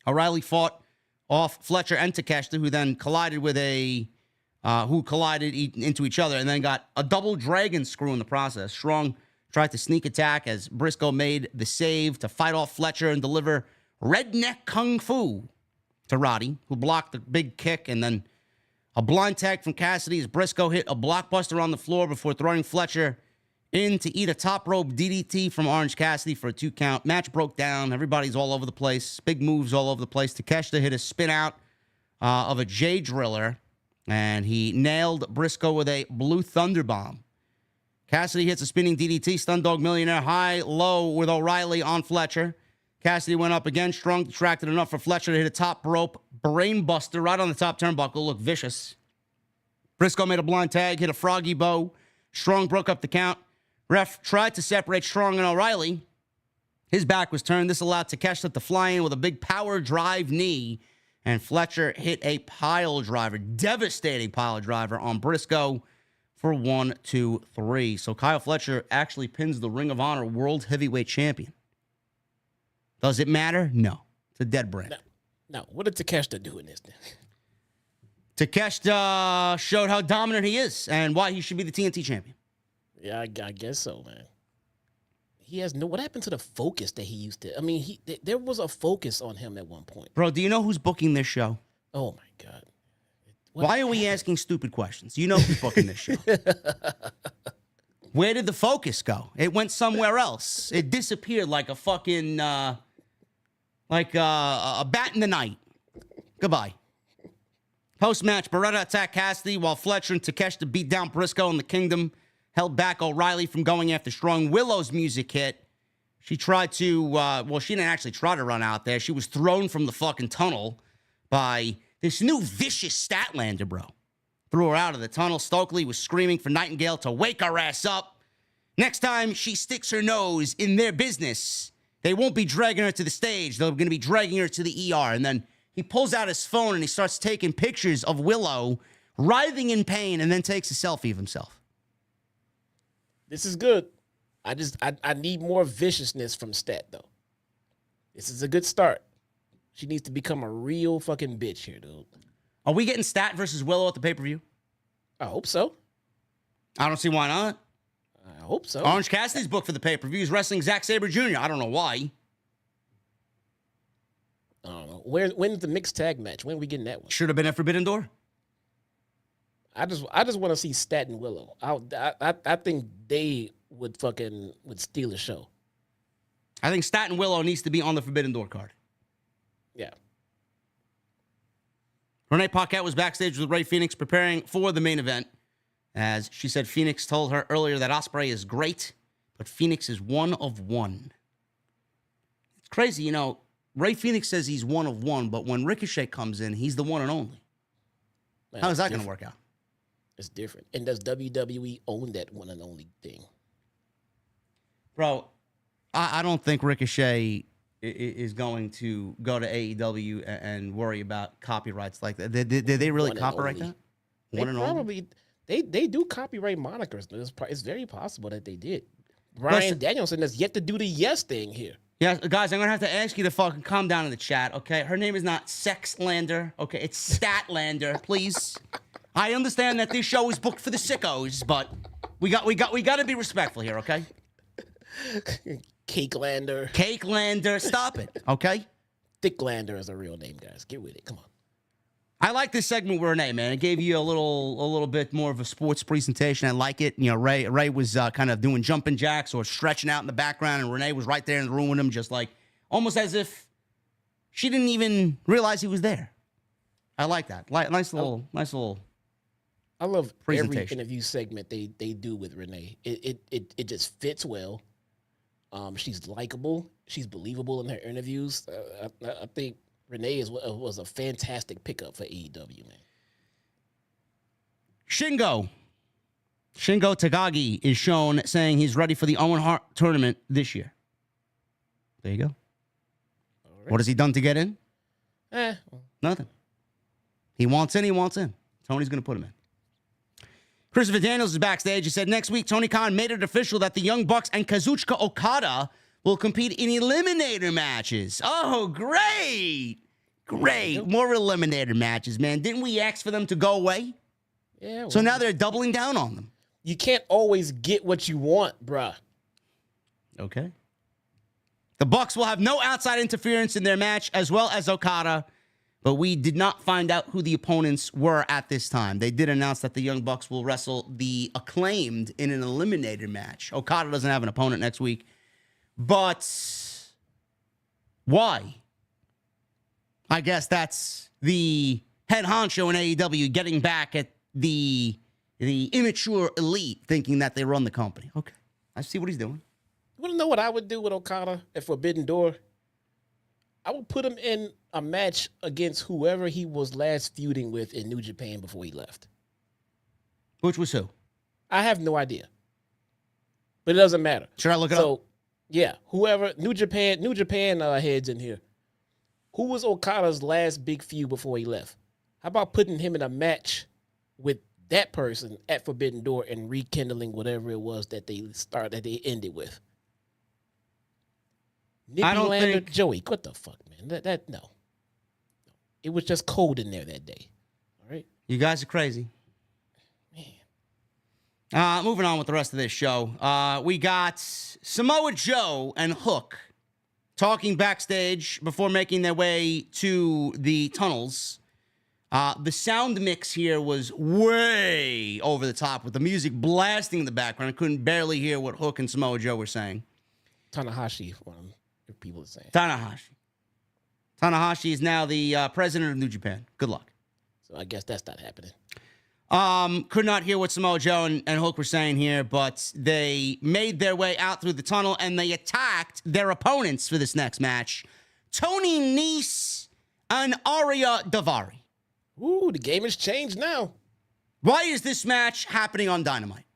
O'Reilly fought off Fletcher and Takeshita, who then collided into each other and then got a double dragon screw in the process. Strong tried to sneak attack as Briscoe made the save to fight off Fletcher and deliver redneck kung fu to Roddy, who blocked the big kick, and then a blind tag from Cassidy as Briscoe hit a blockbuster on the floor before throwing Fletcher in to eat a top rope DDT from Orange Cassidy for a 2 count. Match broke down. Everybody's all over the place. Big moves all over the place. Takeshita hit a spin out of a J Driller, and he nailed Briscoe with a Blue Thunder Bomb. Cassidy hits a spinning DDT. Stun Dog Millionaire high-low with O'Reilly on Fletcher. Cassidy went up again. Strong detracted enough for Fletcher to hit a top rope brainbuster right on the top turnbuckle. Looked vicious. Briscoe made a blind tag, hit a froggy bow. Strong broke up the count. Ref tried to separate Strong and O'Reilly. His back was turned. This allowed Takeshita to fly in with a big power drive knee. And Fletcher hit a pile driver, devastating pile driver on Briscoe for 1, 2, 3. So Kyle Fletcher actually pins the Ring of Honor World Heavyweight Champion. Does it matter? No. It's a dead brand. No. What did Takeshita do in this thing? Takeshita showed how dominant he is and why he should be the TNT champion. Yeah, I guess so, man. He has no. What happened to the focus that he used to? I mean, there was a focus on him at one point. Bro, do you know who's booking this show? Oh my God! Why are we asking stupid questions? You know who's booking this show. Where did the focus go? It went somewhere else. It disappeared like a fucking, a bat in the night. Goodbye. Post-match, Beretta attacked Cassidy while Fletcher and Takeshita beat down Briscoe and the Kingdom. Held back O'Reilly from going after Strong. Willow's music hit. She tried to, she didn't actually try to run out there. She was thrown from the fucking tunnel by this new vicious Statlander, bro. Threw her out of the tunnel. Stokely was screaming for Nightingale to wake her ass up. Next time she sticks her nose in their business, they won't be dragging her to the stage. They're going to be dragging her to the ER. And then he pulls out his phone and he starts taking pictures of Willow writhing in pain and then takes a selfie of himself. This is good. I need more viciousness from Stat, though. This is a good start. She needs to become a real fucking bitch here, dude. Are we getting Stat versus Willow at the pay-per-view? I hope so. I don't see why not. I hope so. Orange Cassidy's booked for the pay-per-view. He's wrestling Zack Sabre Jr. I don't know why. I don't know. When's the mixed tag match? When are we getting that one? Should have been at Forbidden Door. I just want to see Stat and Willow. I think they would steal the show. I think Stat and Willow needs to be on the Forbidden Door card. Yeah. Renee Paquette was backstage with Rey Fenix preparing for the main event. As she said, Phoenix told her earlier that Ospreay is great, but Phoenix is one of one. It's crazy, you know. Rey Fenix says he's one of one, but when Ricochet comes in, he's the one and only. Man, how is that going to work out? It's different. And does WWE own that one and only thing? Bro, I don't think Ricochet is going to go to AEW and worry about copyrights like that. Did they really copyright that? They do copyright monikers. It's very possible that they did. Bryan Danielson has yet to do the yes thing here. Yeah, guys, I'm going to have to ask you to fucking calm down in the chat, okay? Her name is not Sexlander, okay? It's Statlander, please. I understand that this show is booked for the sickos, but we got to be respectful here, okay? Cakelander, stop it, okay? Thicklander is a real name, guys. Get with it. Come on. I like this segment with Renee, man. It gave you a little bit more of a sports presentation. I like it. You know, Ray was kind of doing jumping jacks or stretching out in the background, and Renee was right there in the room with him, just like almost as if she didn't even realize he was there. I like that. Nice little. I love every interview segment they do with Renee. It just fits well. She's likable. She's believable in her interviews. I think Renee was a fantastic pickup for AEW, man. Shingo Takagi is shown saying he's ready for the Owen Hart tournament this year. There you go. All right. What has he done to get in? Nothing. He wants in. Tony's going to put him in. Christopher Daniels is backstage. He said next week, Tony Khan made it official that the Young Bucks and Kazuchika Okada will compete in Eliminator matches. Oh, great. More Eliminator matches, man. Didn't we ask for them to go away? Yeah. Well, so now they're doubling down on them. You can't always get what you want, bruh. Okay. The Bucks will have no outside interference in their match, as well as Okada. but we did not find out who the opponents were at this time. They did announce that the Young Bucks will wrestle the Acclaimed in an Eliminator match. Okada doesn't have an opponent next week. But why? I guess that's the head honcho in AEW getting back at the immature elite thinking that they run the company. Okay, I see what he's doing. You want to know what I would do with Okada at Forbidden Door? I would put him in a match against whoever he was last feuding with in New Japan before he left. Which was who? I have no idea. But it doesn't matter. Should I look it up? Yeah, whoever, New Japan heads in here. Who was Okada's last big feud before he left? How about putting him in a match with that person at Forbidden Door and rekindling whatever it was that they ended with? Nippy Lander, Joey, what the fuck, man? No. It was just cold in there that day. All right? You guys are crazy. Man. Moving on with the rest of this show. We got Samoa Joe and Hook talking backstage before making their way to the tunnels. The sound mix here was way over the top with the music blasting in the background. I couldn't barely hear what Hook and Samoa Joe were saying. Tanahashi, if people are saying. Tanahashi is now the president of New Japan. Good luck. So I guess that's not happening. Could not hear what Samoa Joe and Hook were saying here, but they made their way out through the tunnel and they attacked their opponents for this next match. Tony Nese and Arya Daivari. Ooh, the game has changed now. Why is this match happening on Dynamite?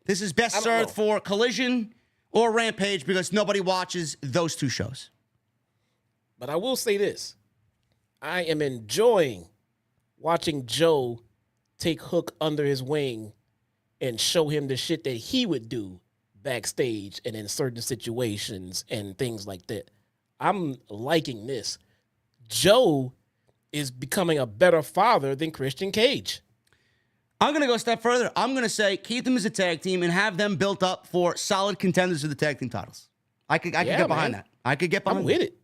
This is best served for Collision or Rampage because nobody watches those two shows. But I will say this. I am enjoying watching Joe take Hook under his wing and show him the shit that he would do backstage and in certain situations and things like that. I'm liking this. Joe is becoming a better father than Christian Cage. I'm going to go a step further. I'm going to say keep them as a tag team and have them built up for solid contenders of the tag team titles. I could get behind that. I could get behind I'm with it.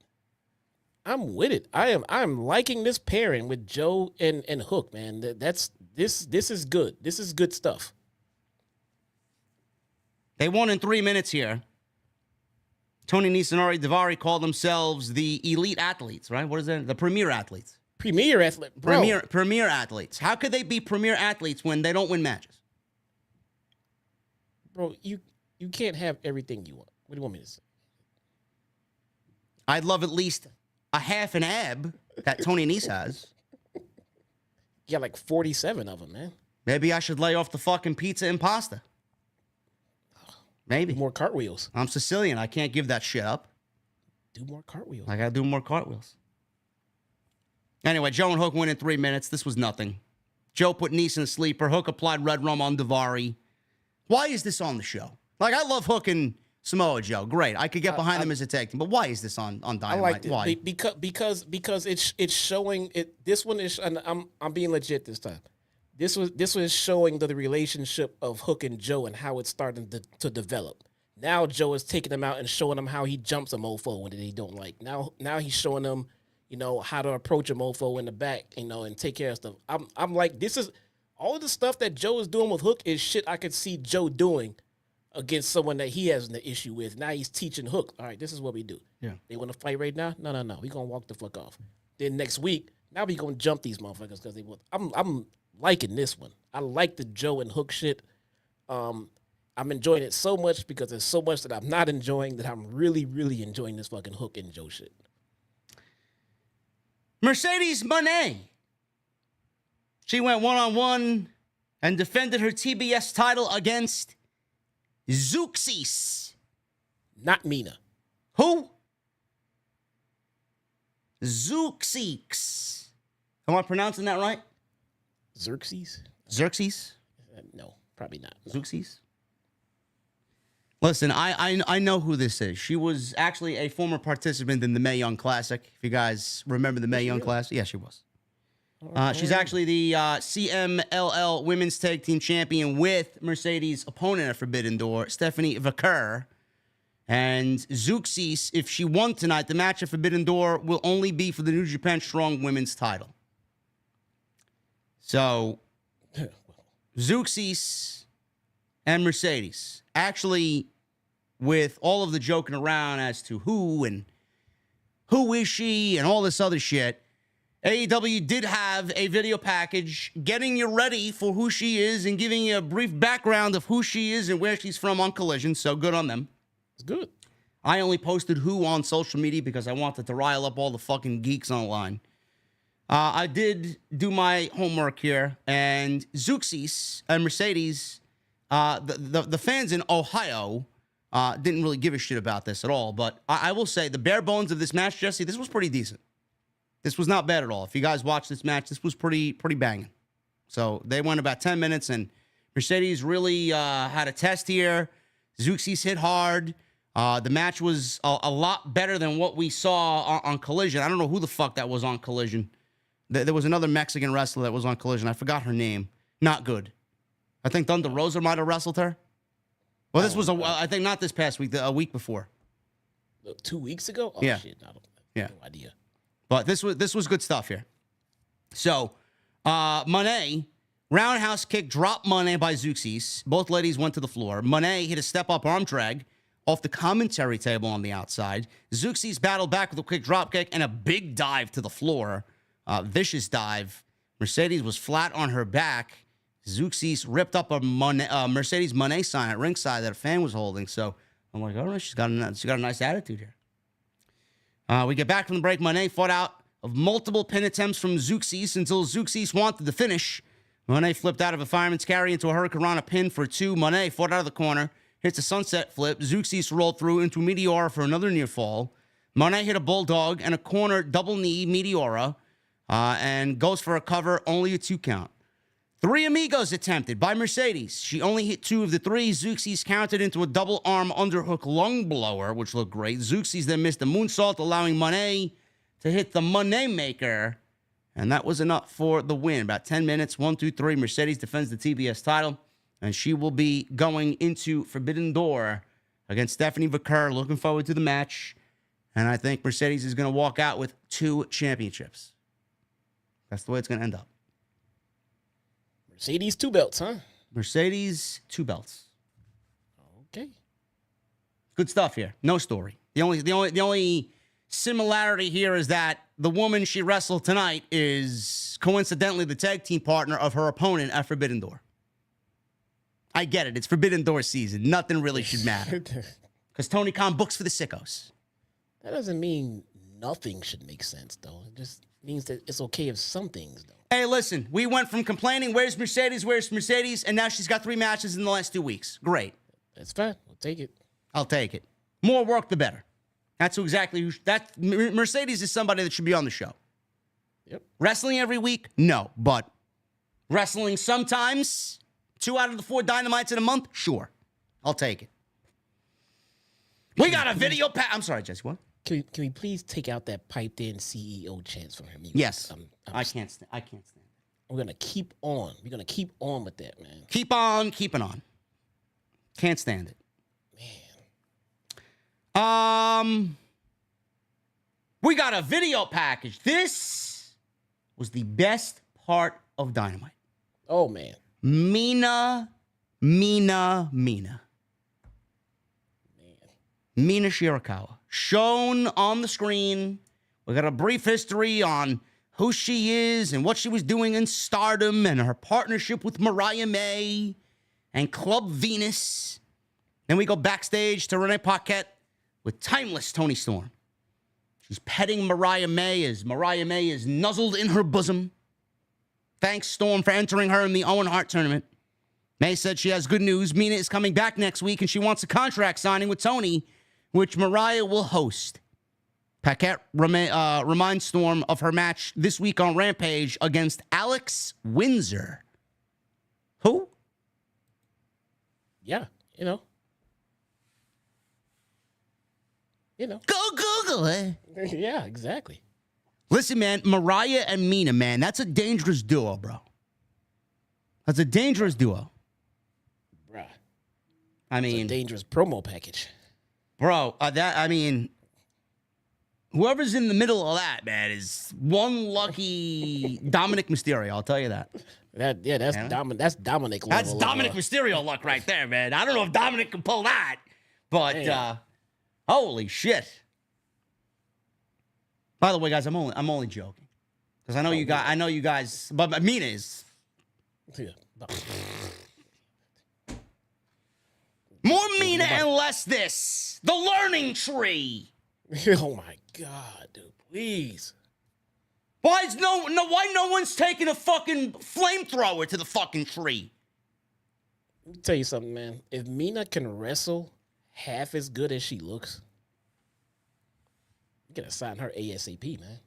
I'm with it. I'm liking this pairing with Joe and Hook, man. This is good. This is good stuff. They won in 3 minutes here. Tony Nese and Arya Daivari call themselves the elite athletes, right? What is that? The premier athletes. Premier athlete, bro. Premier athletes. How could they be premier athletes when they don't win matches? Bro, you can't have everything you want. What do you want me to say? I'd love at least a half an ab that Tony Nese has. You got like 47 of them, man. Maybe I should lay off the fucking pizza and pasta. Maybe. Do more cartwheels. I'm Sicilian. I can't give that shit up. Do more cartwheels. I gotta do more cartwheels. Anyway, Joe and Hook win in 3 minutes. This was nothing. Joe put Nese in a sleeper. Hook applied red rum on Daivari. Why is this on the show? Like, I love Hook and Samoa Joe. Great. I could get behind them as a tag team. But why is this on Dynamite? I like it. Why? Because it's showing it. This one is, and I'm being legit this time. This was showing the relationship of Hook and Joe and how it's starting to develop. Now Joe is taking them out and showing them how he jumps a mofo when they don't like. Now he's showing them, how to approach a mofo in the back, and take care of stuff. I'm like, this is all of the stuff that Joe is doing with Hook is shit I could see Joe doing against someone that he has an issue with. Now he's teaching Hook. All right, this is what we do. Yeah. They want to fight right now? No. We gonna walk the fuck off. Then next week, now we gonna jump these motherfuckers because they want. I'm liking this one. I like the Joe and Hook shit. I'm enjoying it so much because there's so much that I'm not enjoying that I'm really, really enjoying this fucking Hook and Joe shit. Mercedes Mone. She went one-on-one and defended her TBS title against Zeuxis. Not Mina. Who? Zeuxis. Am I pronouncing that right? Xerxes? Xerxes? No, probably not. No. Zeuxis? Listen, I know who this is. She was actually a former participant in the Mae Young Classic. If you guys remember the Mae Young Classic. Yeah, she was. She's actually the CMLL Women's Tag Team Champion with Mercedes' opponent at Forbidden Door, Stephanie Vaquer. And Zeuxis, if she won tonight, the match at Forbidden Door will only be for the New Japan Strong Women's title. So, Zeuxis and Mercedes. Actually, with all of the joking around as to who and who is she and all this other shit, AEW did have a video package getting you ready for who she is and giving you a brief background of who she is and where she's from on Collision, so good on them. It's good. I only posted who on social media because I wanted to rile up all the fucking geeks online. I did do my homework here, and Zeuxis and Mercedes, the fans in Ohio didn't really give a shit about this at all, but I will say the bare bones of this match, Jesse, this was pretty decent. This was not bad at all. If you guys watched this match, this was pretty banging. So they went about 10 minutes, and Mercedes really had a test here. Zeuxis hit hard. The match was a lot better than what we saw on Collision. I don't know who the fuck that was on Collision. There was another Mexican wrestler that was on Collision. I forgot her name. Not good. I think Thunder Rosa might have wrestled her. Well, this was, I think, not this past week, a week before. 2 weeks ago? Oh, Yeah. shit. I don't Yeah. no idea. But this was good stuff here. So, Mone, roundhouse kick, dropped Mone by Zeuxis. Both ladies went to the floor. Mone hit a step-up arm drag off the commentary table on the outside. Zeuxis battled back with a quick drop kick and a big dive to the floor. Vicious dive. Mercedes was flat on her back. Zeuxis ripped up a Mercedes Mone sign at ringside that a fan was holding. So I'm like, all right, she's got a nice attitude here. We get back from the break. Mone fought out of multiple pin attempts from Zeuxis until Zeuxis wanted the finish. Mone flipped out of a fireman's carry into a Hurricanrana pin for 2. Mone fought out of the corner, hits a sunset flip. Zeuxis rolled through into Meteora for another near fall. Mone hit a bulldog and a corner double knee Meteora and goes for a cover, only a 2 count. 3 amigos attempted by Mercedes. She only hit 2 of the 3. Zeuxis counted into a double arm underhook lung blower, which looked great. Zeuxis then missed a moonsault, allowing Mone to hit the Mone Maker. And that was enough for the win. About 10 minutes, 1, 2, 3. Mercedes defends the TBS title. And she will be going into Forbidden Door against Stephanie Vaquer. Looking forward to the match. And I think Mercedes is going to walk out with 2 championships. That's the way it's going to end up. Mercedes 2 belts, huh? Mercedes 2 belts. Okay. Good stuff here. No story. The only similarity here is that the woman she wrestled tonight is coincidentally the tag team partner of her opponent at Forbidden Door. I get it. It's Forbidden Door season. Nothing really should matter. Because Tony Khan books for the sickos. That doesn't mean nothing should make sense, though. It just means that it's okay if some things don't. Hey, listen, we went from complaining, where's Mercedes, and now she's got 3 matches in the last 2 weeks. Great. That's fine. We'll take it. I'll take it. More work, the better. That's who exactly who Mercedes is somebody that should be on the show. Yep. Wrestling every week? No, but wrestling sometimes 2 out of the 4 Dynamites in a month? Sure. I'll take it. We got a video I'm sorry, Jesse, what? Can we please take out that piped in CEO chants from him? Yes. I can't stand it. We're gonna keep on. We're gonna keep on with that, man. Keep on keeping on. Can't stand it. Man. We got a video package. This was the best part of Dynamite. Oh man. Mina Shirakawa. Shown on the screen. We got a brief history on who she is and what she was doing in Stardom and her partnership with Mariah May and Club Venus. Then we go backstage to Renee Paquette with timeless Toni Storm. She's petting Mariah May as Mariah May is nuzzled in her bosom. Thanks, Storm, for entering her in the Owen Hart tournament. May said she has good news. Mina is coming back next week, and she wants a contract signing with Toni, which Mariah will host. Paquette reminds Storm of her match this week on Rampage against Alex Windsor. Who? Yeah, you know. Go Google it. Yeah, exactly. Listen, man, Mariah and Mina, man, that's a dangerous duo, bro. That's a dangerous duo. Bruh. I mean, It's a dangerous promo package. Bro, whoever's in the middle of that, man, is one lucky Dominic Mysterio. I'll tell you that. That's Dominic. That's Dominic. That's level Dominic Mysterio luck right there, man. I don't know if Dominic can pull that, but holy shit! By the way, guys, I'm only joking because I know you guys. I know you guys, but Mina is. Yeah. More Mina and less this. The learning tree. Oh my God, dude! Please. Why no one's taking a fucking flamethrower to the fucking tree? Let me tell you something, man. If Mina can wrestle half as good as she looks, you gotta sign her ASAP, man.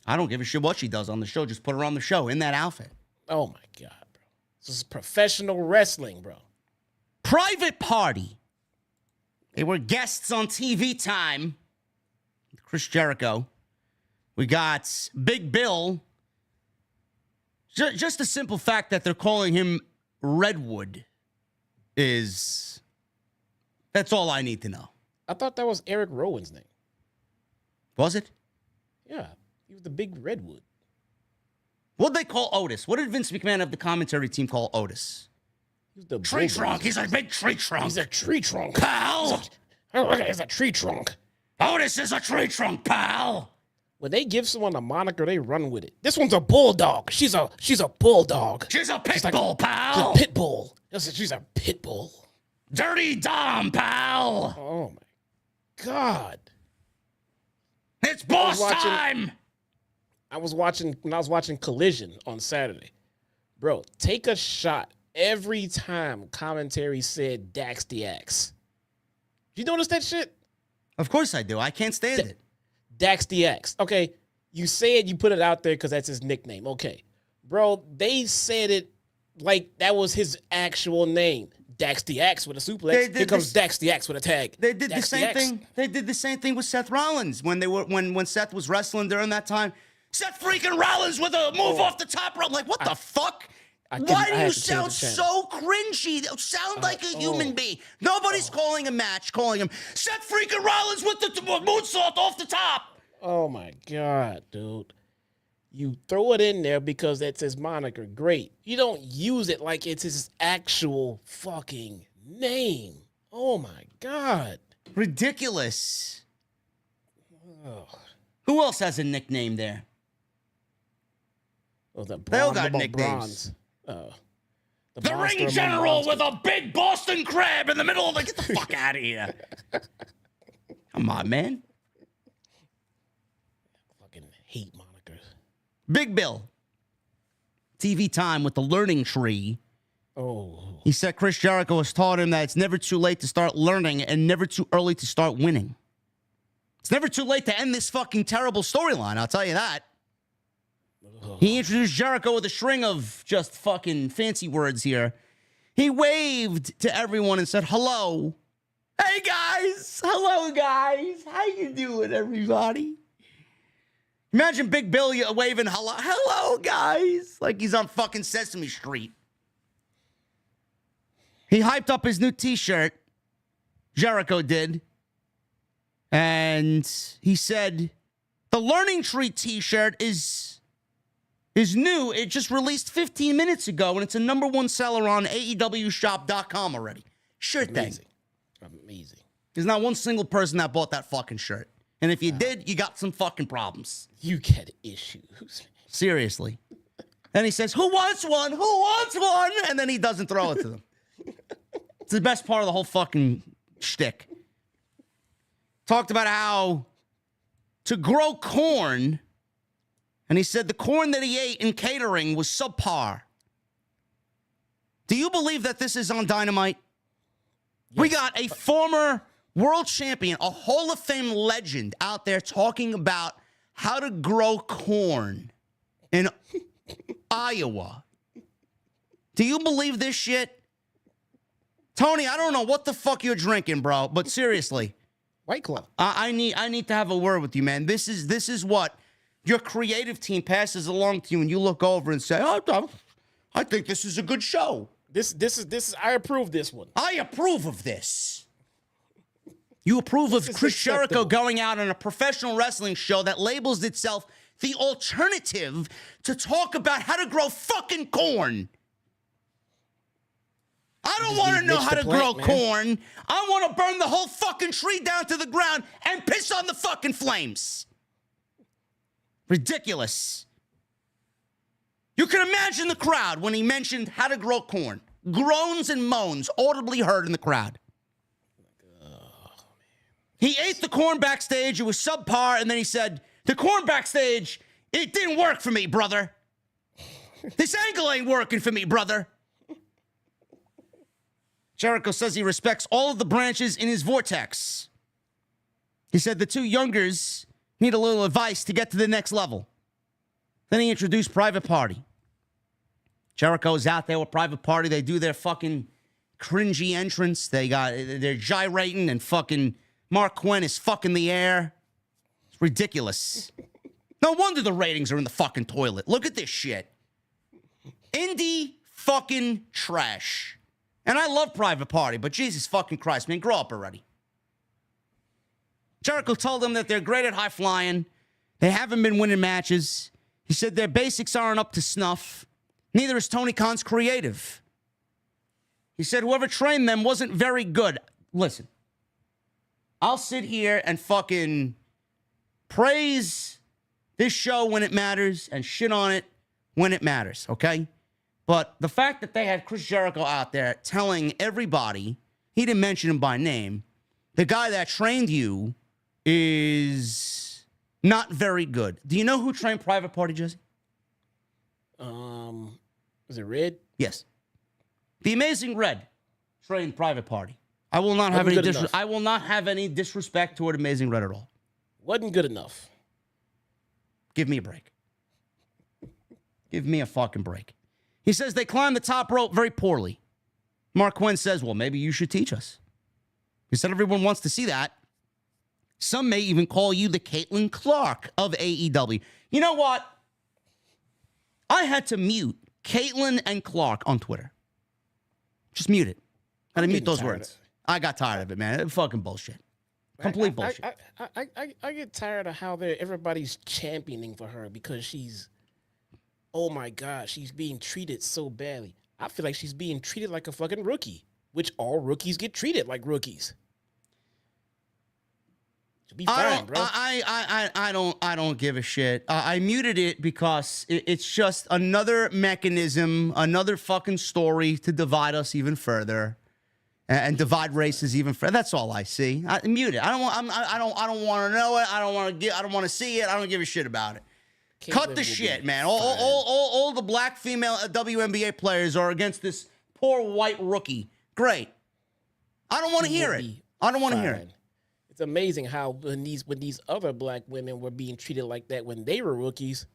I don't give a shit what she does on the show. Just put her on the show in that outfit. Oh my God, bro! This is professional wrestling, bro. Private Party. They were guests on TV Time. Chris Jericho. We got Big Bill. Just the simple fact that they're calling him Redwood that's all I need to know. I thought that was Eric Rowan's name. Was it? Yeah, he was the big redwood. What'd they call Otis? What did Vince McMahon of the commentary team call Otis? He was the Tree trunk. He's a big tree trunk. He's a tree trunk. Pal! He's a tree trunk. Otis is a tree trunk, pal! When they give someone a moniker, they run with it. This one's a bulldog. She's a bulldog. She's a pit bull, pal! She's a pit bull. She's a pit bull. Dirty Dom, pal! Oh my God. It's boss time! When I was watching Collision on Saturday. Bro, take a shot every time commentary said Dax the Axe. You notice that shit? Of course I do. I can't stand it. Dax the Axe. Okay, you say it, you put it out there because that's his nickname. Okay. Bro, they said it like that was his actual name. Dax the Axe with a suplex. Here comes Dax the Axe with a tag. They did Dax the same thing. They did the same thing with Seth Rollins when Seth was wrestling during that time. Seth freaking Rollins with a move off the top rope. Like, what the fuck? Why do you sound so cringy? Sound like a human being. Nobody's calling a match, calling him Seth freaking Rollins with the moonsault off the top. Oh my God, dude. You throw it in there because that's his moniker. Great. You don't use it like it's his actual fucking name. Oh my God. Ridiculous. Oh. Who else has a nickname there? Oh, They all got nicknames. The ring general with a big Boston crab in the middle of the... Get the fuck out of here. Come on, man. Fucking hate monikers. Big Bill. TV Time with the learning tree. Oh. He said Chris Jericho has taught him that it's never too late to start learning and never too early to start winning. It's never too late to end this fucking terrible storyline, I'll tell you that. He introduced Jericho with a string of just fucking fancy words here. He waved to everyone and said, hello. Hey, guys. Hello, guys. How you doing, everybody? Imagine Big Bill waving hello. Hello, guys. Like he's on fucking Sesame Street. He hyped up his new T-shirt. Jericho did. And he said, the Learning Tree T-shirt is new. It just released 15 minutes ago, and it's a #1 seller on AEWshop.com already. Sure thing. Amazing. There's not one single person that bought that fucking shirt. And if you did, you got some fucking problems. You get issues. Seriously. Then he says, who wants one? Who wants one? And then he doesn't throw it to them. It's the best part of the whole fucking shtick. Talked about how to grow corn... And he said the corn that he ate in catering was subpar. Do you believe that this is on Dynamite? Yes. We got a former world champion, a Hall of Fame legend out there talking about how to grow corn in Iowa. Do you believe this shit? Tony, I don't know what the fuck you're drinking, bro, but seriously. White Claw. I need to have a word with you, man. This is what your creative team passes along to you, and you look over and say, oh, I think this is a good show. This is. I approve this one. I approve of this. You approve of This is Chris Jericho acceptable. going out on a professional wrestling show that labels itself the alternative to talk about how to grow fucking corn. I don't just want to need know Mitch how to to plant, grow man. corn. I want to burn the whole fucking tree down to the ground and piss on the fucking flames. Ridiculous. You can imagine the crowd when he mentioned how to grow corn. Groans and moans audibly heard in the crowd. He ate the corn backstage. It was subpar. And then he said, the corn backstage, it didn't work for me, brother. This angle ain't working for me, brother. Jericho says he respects all of the branches in his vortex. He said the two youngers need a little advice to get to the next level. Then he introduced Private Party. Jericho's out there with Private Party. They do their fucking cringy entrance. They're gyrating and fucking Mark Quinn is fucking the air. It's ridiculous. No wonder the ratings are in the fucking toilet. Look at this shit. Indie fucking trash. And I love Private Party, but Jesus fucking Christ, man, grow up already. Jericho told them that they're great at high flying. They haven't been winning matches. He said their basics aren't up to snuff. Neither is Tony Khan's creative. He said whoever trained them wasn't very good. Listen, I'll sit here and fucking praise this show when it matters and shit on it when it matters, okay? But the fact that they had Chris Jericho out there telling everybody, he didn't mention him by name, the guy that trained you is not very good. Do you know who trained Private Party, Jesse? Is it Red? Yes. The Amazing Red trained Private Party. I will not have any disrespect toward Amazing Red at all. Wasn't good enough. Give me a break. Give me a fucking break. He says they climbed the top rope very poorly. Mark Quinn says, well, maybe you should teach us. He said everyone wants to see that. Some may even call you the Caitlin Clark of AEW. You know what? I had to mute Caitlin and Clark on Twitter. Just mute it. I had to mute those words. I got tired of it, man. It's fucking bullshit. Complete bullshit. I get tired of how everybody's championing for her because she's, oh my God, she's being treated so badly. I feel like she's being treated like a fucking rookie, which all rookies get treated like rookies. She'll be fine, bro. I don't give a shit. I muted it because it's just another mechanism, another fucking story to divide us even further. And divide races even further. That's all I see. Mute it. I don't want to know it. I don't want to see it. I don't give a shit about it. Cut the shit, man. All the black female WNBA players are against this poor white rookie. Great. I don't want to hear it. I don't want to hear it. It's amazing how when these other black women were being treated like that when they were rookies,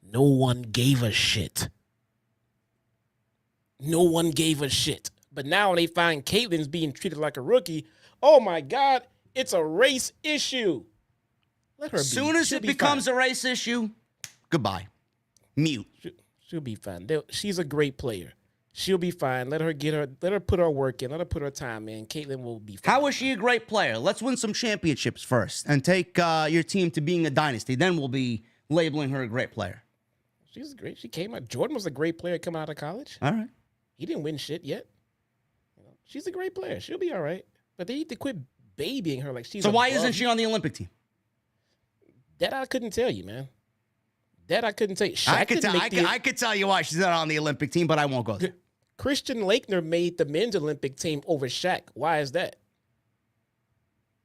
no one gave a shit. No one gave a shit. But now when they find Caitlyn's being treated like a rookie, oh my God, it's a race issue. Let her be. As soon as it becomes a race issue, goodbye. Mute. She'll be fine. She's a great player. She'll be fine. Let her put her work in. Let her put her time in. Caitlyn will be fine. How is she a great player? Let's win some championships first and take your team to being a dynasty. Then we'll be labeling her a great player. She's great. She came out. Jordan was a great player coming out of college. All right. He didn't win shit yet. She's a great player. She'll be all right. But they need to quit babying her like she's. So why isn't she on the Olympic team? That I couldn't tell you, man. That I couldn't tell you. I could tell you why she's not on the Olympic team, but I won't go there. Christian Laettner made the men's Olympic team over Shaq. Why is that?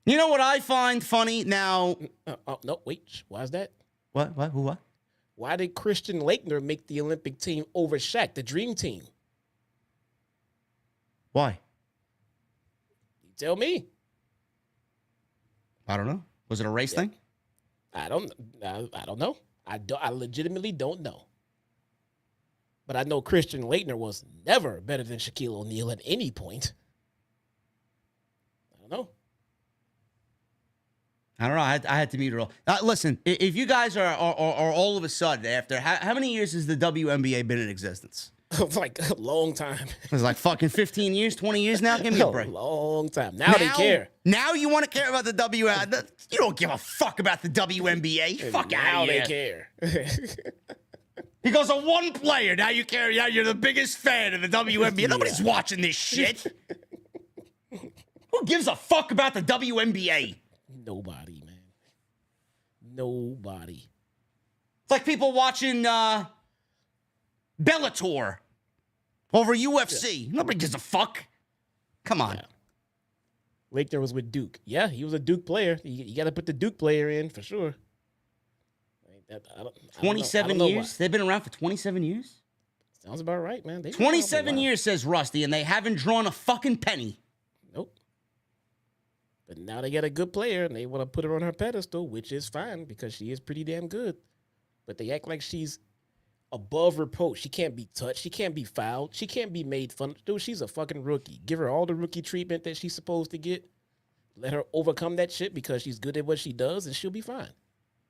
You know what I find funny now? No, wait. Why is that? What? Who? What? Why did Christian Laettner make the Olympic team over Shaq, the Dream Team? Why? You tell me. I don't know. Was it a race thing? I don't know. I legitimately don't know. But I know Christian Laettner was never better than Shaquille O'Neal at any point. I don't know. I had to mute her all. Listen, if you guys are all of a sudden after how many years has the WNBA been in existence? Like a long time. It was like fucking 15 years, 20 years now. Give me a break. A long time. Now they care. Now you want to care about the You don't give a fuck about the WNBA. Fuck out Now of here. they care. Because of one player, now you care. Now you're the biggest fan of the WNBA. Yeah. Nobody's watching this shit. Who gives a fuck about the WNBA? Nobody, man. Nobody. It's like people watching Bellator over UFC. Nobody gives a fuck. Come on. Yeah. Laker was with Duke. Yeah, he was a Duke player. You got to put the Duke player in for sure. I don't 27 know years? why. They've been around for 27 years? Sounds about right, man. 27 years, says Rusty, and they haven't drawn a fucking penny. Nope. But now they got a good player, and they want to put her on her pedestal, which is fine because she is pretty damn good. But they act like she's above reproach. She can't be touched. She can't be fouled. She can't be made fun of. Dude, she's a fucking rookie. Give her all the rookie treatment that she's supposed to get. Let her overcome that shit because she's good at what she does, and she'll be fine.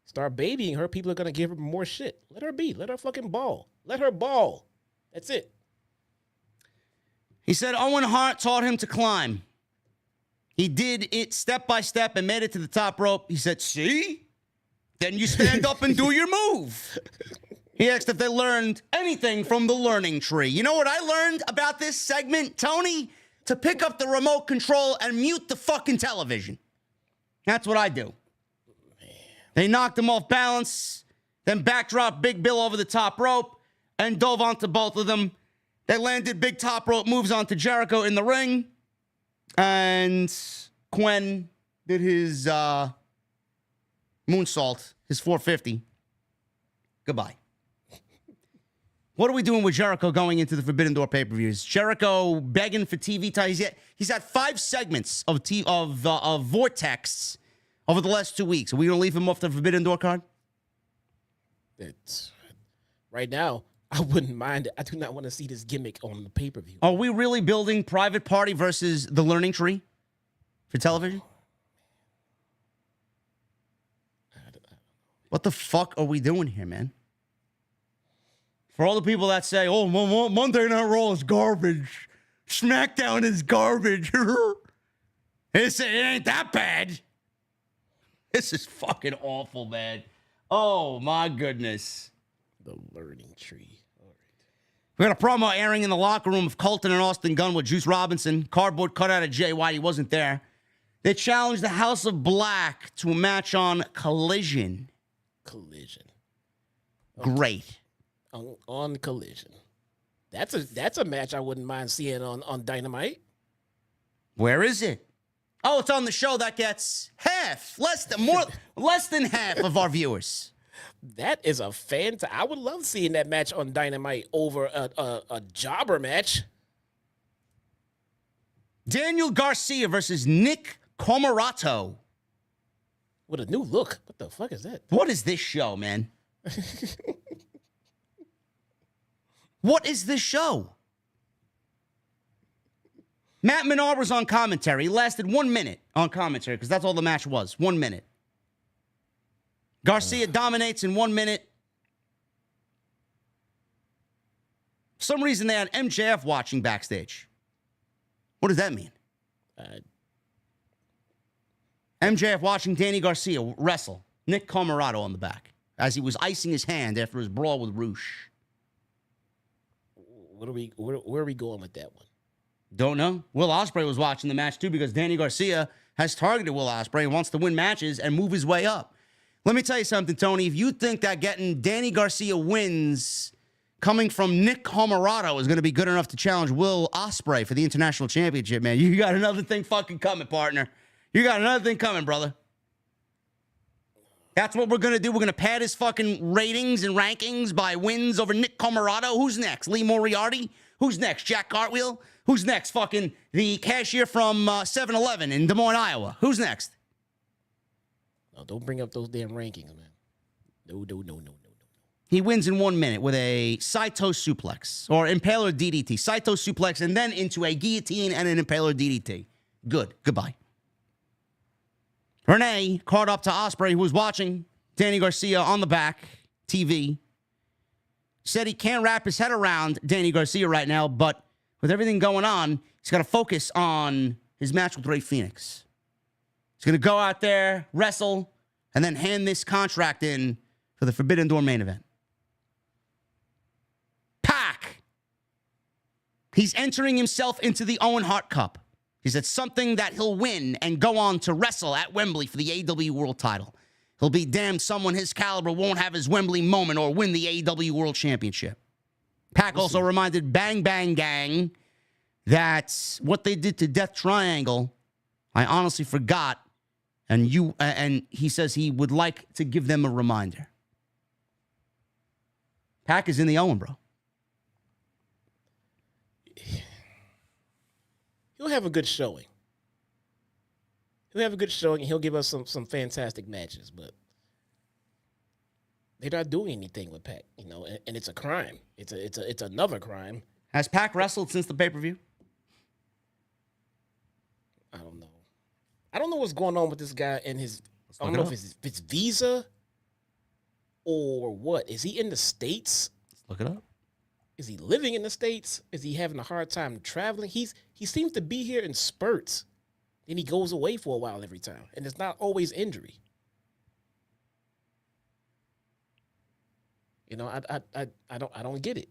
Start babying her, people are going to give her more shit. Let her be. Let her fucking ball. Let her ball. That's it. He said Owen Hart taught him to climb. He did it step by step and made it to the top rope. He said, see? Then you stand up and do your move. He asked if they learned anything from the learning tree. You know what I learned about this segment, Tony? To pick up the remote control and mute the fucking television. That's what I do. They knocked him off balance, then backdropped Big Bill over the top rope and dove onto both of them. They landed big top rope moves onto Jericho in the ring. And Quen did his moonsault, his 450. Goodbye. What are we doing with Jericho going into the Forbidden Door pay-per-views? Jericho begging for TV time. He's had 5 segments of Vortex over the last 2 weeks. Are we going to leave him off the Forbidden Door card? It's right now, I wouldn't mind it. I do not want to see this gimmick on the pay-per-view. Are we really building Private Party versus the Learning Tree for television? What the fuck are we doing here, man? For all the people that say, oh, Monday Night Raw is garbage. SmackDown is garbage. It ain't that bad. This is fucking awful, man. Oh, my goodness. The learning tree. All right. We got a promo airing in the locker room of Colton and Austin Gunn with Juice Robinson. Cardboard cutout of Jay White. He wasn't there. They challenged the House of Black to a match on Collision. Collision. Great. On Collision. That's a match I wouldn't mind seeing on Dynamite. Where is it? Oh, it's on the show that gets less than half of our viewers. That is a I would love seeing that match on Dynamite over a jobber match. Daniel Garcia versus Nick Comoroto. With a new look. What the fuck is that? What is this show, man? What is this show? Matt Menard was on commentary. He lasted 1 minute on commentary because that's all the match was. 1 minute. Garcia dominates in 1 minute. For some reason, they had MJF watching backstage. What does that mean? MJF watching Danny Garcia wrestle. Nick Comoroto on the back as he was icing his hand after his brawl with Rouch. Where are we going with that one? Don't know. Will Ospreay was watching the match too because Danny Garcia has targeted Will Ospreay and wants to win matches and move his way up. Let me tell you something, Tony. If you think that getting Danny Garcia wins coming from Nick Comoroto is going to be good enough to challenge Will Ospreay for the International Championship, man, you got another thing fucking coming, partner. You got another thing coming, brother. That's what we're going to do. We're going to pad his fucking ratings and rankings by wins over Nick Comoroto. Who's next? Lee Moriarty? Who's next? Jack Cartwheel? Who's next? Fucking the cashier from 7-Eleven in Des Moines, Iowa. Who's next? No, don't bring up those damn rankings, man. No. He wins in 1 minute with a Saito suplex or impaler DDT. Saito suplex and then into a guillotine and an impaler DDT. Good. Goodbye. Renee caught up to Ospreay, who was watching Danny Garcia on the back TV. said he can't wrap his head around Danny Garcia right now, but with everything going on, he's got to focus on his match with Rey Fenix. He's going to go out there, wrestle, and then hand this contract in for the Forbidden Door main event. Pac. He's entering himself into the Owen Hart Cup. He said something that he'll win and go on to wrestle at Wembley for the AEW World title. He'll be damned someone his caliber won't have his Wembley moment or win the AEW World Championship. Pac also reminded Bang Bang Gang that what they did to Death Triangle, I honestly forgot, and he says he would like to give them a reminder. Pac is in the Owen, bro. He'll have a good showing. He'll have a good showing, and he'll give us some fantastic matches, but they're not doing anything with Pac, and it's a crime. It's another crime. Has Pac wrestled since the pay-per-view? I don't know. I don't know what's going on with this guy and his. I don't know if it's visa or what. Is he in the States? Let's look it up. Is he living in the States? Is he having a hard time traveling? He seems to be here in spurts. Then he goes away for a while every time, and it's not always injury. I don't get it.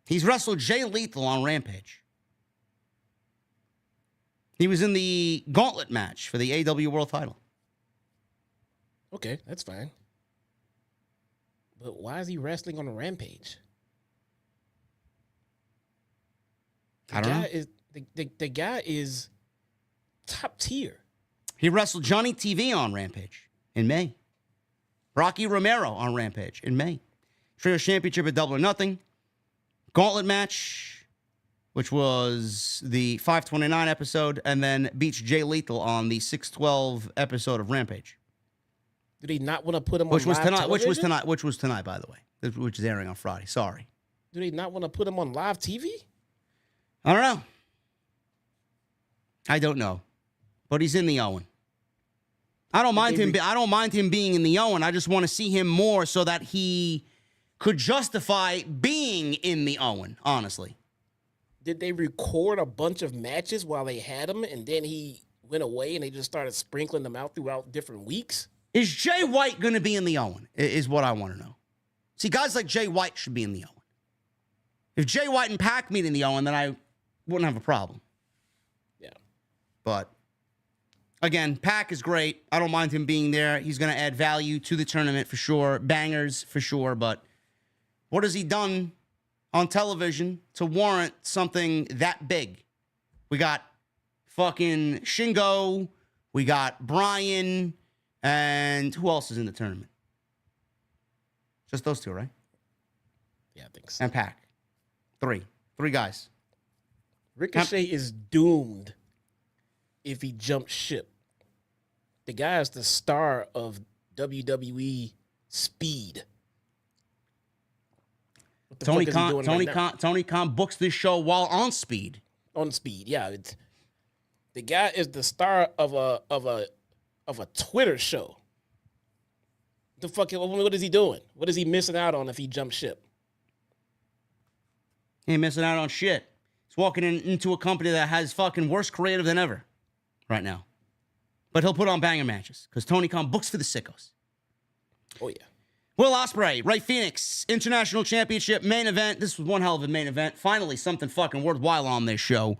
He's wrestled Jay Lethal on Rampage. He was in the gauntlet match for the AEW World title. Okay, that's fine. But why is he wrestling on a Rampage? I don't know. The guy is top tier. He wrestled Johnny TV on Rampage in May. Rocky Romero on Rampage in May. Trio Championship at Double or Nothing. Gauntlet match, which was the 529 episode, and then beats Jay Lethal on the 612 episode of Rampage. Do they not want to put him Which on was live tonight? television? Which was tonight, by the way. Which is airing on Friday. Sorry. Do they not want to put him on live TV? I don't know. I don't know, but he's in the Owen. I don't mind him. I don't mind him being in the Owen. I just want to see him more so that he could justify being in the Owen. Honestly, did they record a bunch of matches while they had him, and then he went away, and they just started sprinkling them out throughout different weeks? Is Jay White going to be in the Owen? Is what I want to know. See, guys like Jay White should be in the Owen. If Jay White and Pac meet in the Owen, then I wouldn't have a problem. Yeah. But, again, Pac is great. I don't mind him being there. He's going to add value to the tournament for sure. Bangers for sure. But what has he done on television to warrant something that big? We got fucking Shingo. We got Brian. And who else is in the tournament? Just those two, right? Yeah, I think so. And Pac. Three guys. Ricochet is doomed if he jumps ship. The guy is the star of WWE Speed. What the Tony fuck is he doing right now? Tony Khan books this show while on Speed. On Speed, yeah. The guy is the star of a Twitter show. The fuck? What is he doing? What is he missing out on if he jumps ship? He ain't missing out on shit. He's walking into a company that has fucking worse creative than ever right now. But he'll put on banger matches because Tony Khan books for the sickos. Oh, yeah. Will Ospreay, Rey Fenix, International Championship main event. This was one hell of a main event. Finally, something fucking worthwhile on this show.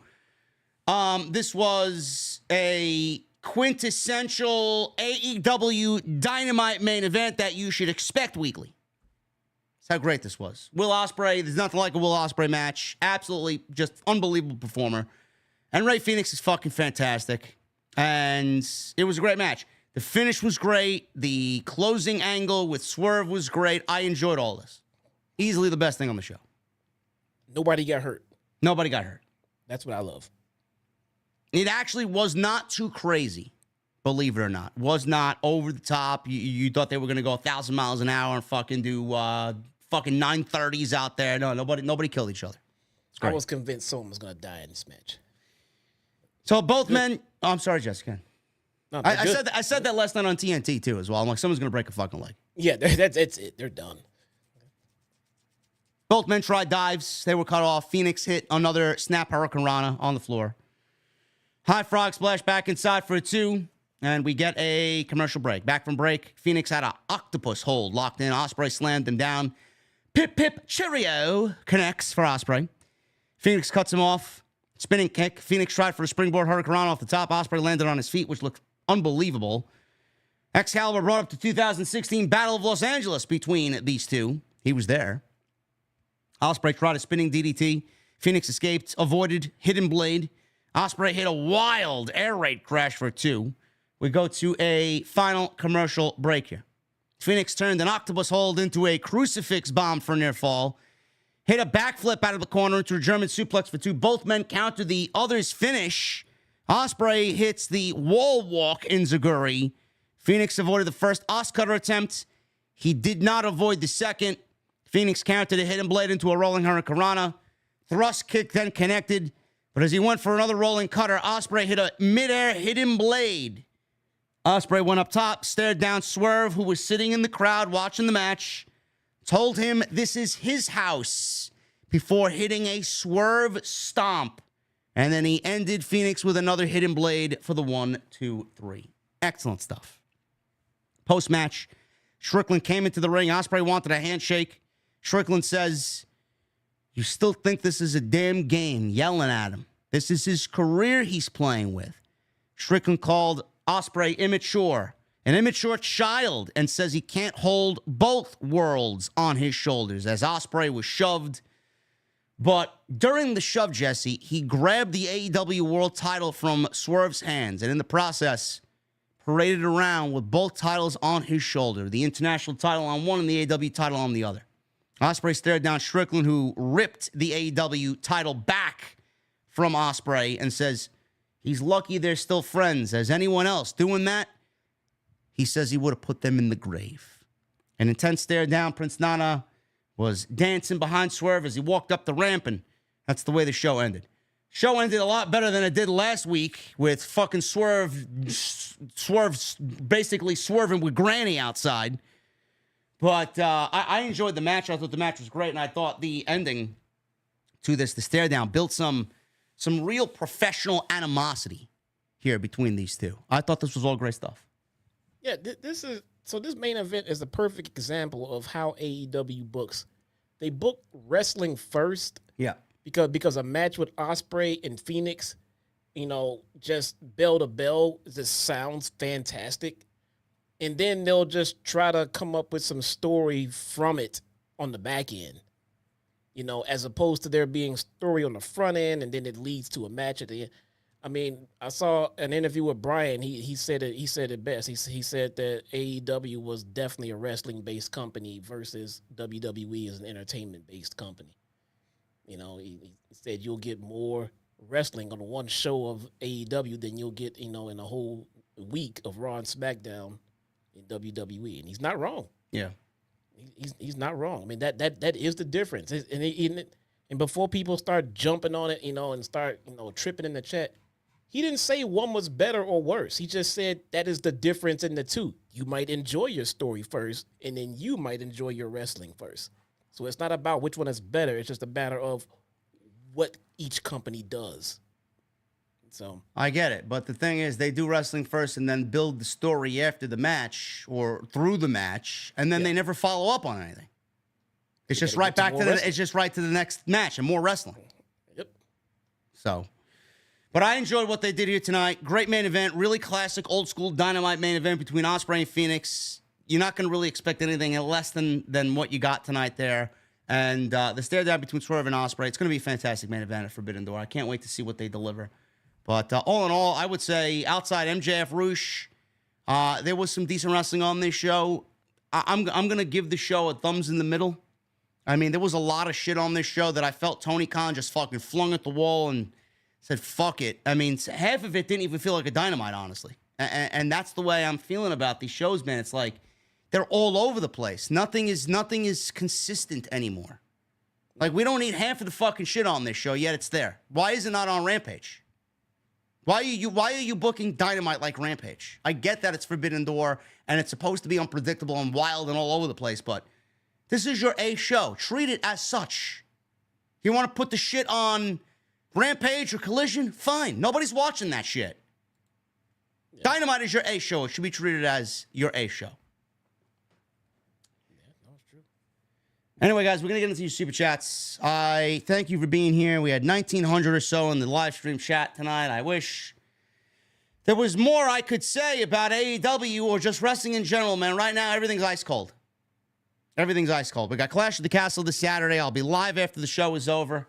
This was a quintessential AEW Dynamite main event that you should expect weekly. That's how great this was. Will Ospreay, there's nothing like a Will Ospreay match. Absolutely just unbelievable performer. And Rey Fenix is fucking fantastic. And it was a great match. The finish was great. The closing angle with Swerve was great. I enjoyed all this. Easily the best thing on the show. Nobody got hurt. Nobody got hurt. That's what I love. It actually was not too crazy, believe it or not. Was not over the top. You thought they were going to go 1,000 miles an hour and fucking do fucking 930s out there. No, nobody killed each other. I was convinced someone was going to die in this match. So both men... Oh, I'm sorry, Jessica. No, I said that last night on TNT too as well. I'm like, someone's gonna break a fucking leg. Yeah, that's it. They're done. Both men tried dives. They were cut off. Fenix hit another snap Hurricane Rana on the floor. High frog splash back inside for a 2. And we get a commercial break. Back from break, Fenix had an octopus hold locked in. Ospreay slammed him down. Pip, pip, cheerio connects for Ospreay. Fenix cuts him off. Spinning kick. Fenix tried for a springboard Hurricane Rana off the top. Ospreay landed on his feet, which looked unbelievable. Excalibur brought up the 2016 Battle of Los Angeles between these two. He was there. Ospreay tried a spinning DDT. Fenix escaped, avoided, hidden blade. Ospreay hit a wild air raid crash for 2. We go to a final commercial break here. Fenix turned an octopus hold into a crucifix bomb for near fall. Hit a backflip out of the corner into a German suplex for 2. Both men counter the other's finish. Ospreay hits the wall walk in Zaguri. Fenix avoided the first Oscutter attempt. He did not avoid the second. Fenix countered a hidden blade into a rolling Hurricane Rana. Thrust kick then connected. But as he went for another rolling cutter, Ospreay hit a midair hidden blade. Ospreay went up top, stared down Swerve, who was sitting in the crowd watching the match, told him this is his house before hitting a Swerve stomp. And then he ended Fenix with another hidden blade for the 1, 2, 3. Excellent stuff. Post-match, Strickland came into the ring. Ospreay wanted a handshake. Strickland says, "You still think this is a damn game?" Yelling at him. This is his career he's playing with. Strickland called Ospreay immature, an immature child, and says he can't hold both worlds on his shoulders as Ospreay was shoved. But during the shove, Jesse, he grabbed the AEW World title from Swerve's hands, and in the process, paraded around with both titles on his shoulder, the international title on one and the AEW title on the other. Ospreay stared down Strickland, who ripped the AEW title back from Ospreay and says he's lucky they're still friends. As anyone else doing that, he says he would have put them in the grave. An intense stare down. Prince Nana was dancing behind Swerve as he walked up the ramp, and that's the way the show ended. Show ended a lot better than it did last week with fucking Swerve basically swerving with Granny outside. But I enjoyed the match. I thought the match was great, and I thought the ending to this, the stare down, built some real professional animosity here between these two. I thought this was all great stuff. Yeah, this main event is a perfect example of how AEW books. They book wrestling first. Yeah. Because a match with Ospreay and Fenix, just bell to bell, just sounds fantastic. And then they'll just try to come up with some story from it on the back end, as opposed to there being story on the front end, and then it leads to a match at the end. I mean, I saw an interview with Brian. He said it best. He said that AEW was definitely a wrestling-based company versus WWE as an entertainment-based company. He said you'll get more wrestling on one show of AEW than you'll get, in a whole week of Raw and SmackDown in WWE, and he's not wrong. Yeah, he's not wrong. I mean that is the difference. And before people start jumping on it, and start tripping in the chat, he didn't say one was better or worse. He just said that is the difference in the two. You might enjoy your story first, and then you might enjoy your wrestling first. So it's not about which one is better. It's just a matter of what each company does. So I get it, but the thing is, they do wrestling first and then build the story after the match or through the match, and then they never follow up on anything. It's just right back to the next match and more wrestling. Yep. So, but I enjoyed what they did here tonight. Great main event, really classic old school Dynamite main event between Ospreay and Fenix. You're not going to really expect anything less than what you got tonight there. And the stare down between Swerve and Ospreay, it's going to be a fantastic main event at Forbidden Door. I can't wait to see what they deliver. But all in all, I would say outside MJF Rouch, there was some decent wrestling on this show. I'm going to give the show a thumbs in the middle. I mean, there was a lot of shit on this show that I felt Tony Khan just fucking flung at the wall and said, fuck it. I mean, half of it didn't even feel like a Dynamite, honestly. And that's the way I'm feeling about these shows, man. It's like they're all over the place. Nothing is consistent anymore. Like, we don't need half of the fucking shit on this show, yet it's there. Why is it not on Rampage? Why are you booking Dynamite like Rampage? I get that it's Forbidden Door and it's supposed to be unpredictable and wild and all over the place, but this is your A show. Treat it as such. You want to put the shit on Rampage or Collision? Fine. Nobody's watching that shit. Yeah. Dynamite is your A show. It should be treated as your A show. Yeah, that's true. Anyway, guys, we're going to get into your super chats. I thank you for being here. We had 1,900 or so in the live stream chat tonight. I wish there was more I could say about AEW or just wrestling in general, man. Right now, everything's ice cold. Everything's ice cold. We got Clash of the Castle this Saturday. I'll be live after the show is over.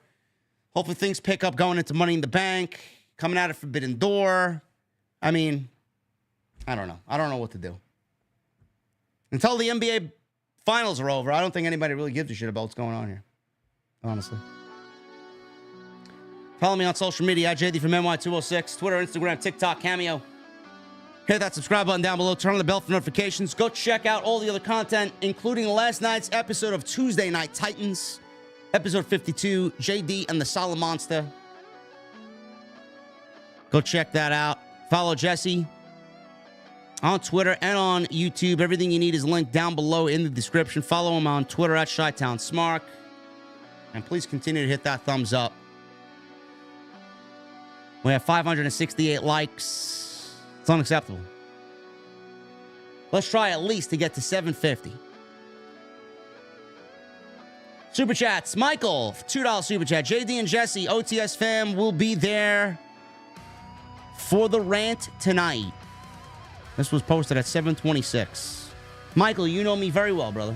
Hopefully things pick up going into Money in the Bank, coming out of Forbidden Door. I mean, I don't know. I don't know what to do. Until the NBA finals are over, I don't think anybody really gives a shit about what's going on here. Honestly. Follow me on social media at JD from NY206, Twitter, Instagram, TikTok, Cameo. Hit that subscribe button down below. Turn on the bell for notifications. Go check out all the other content, including last night's episode of Tuesday Night Titans. Episode 52, JD and the Solid Monster. Go check that out. Follow Jesse on Twitter and on YouTube. Everything you need is linked down below in the description. Follow him on Twitter at ChyTownSmark. And please continue to hit that thumbs up. We have 568 likes. It's unacceptable. Let's try at least to get to 750. Super chats. Michael, $2 super chat. JD and Jesse, OTS fam, will be there for the rant tonight. This was posted at 7:26. Michael, you know me very well, brother.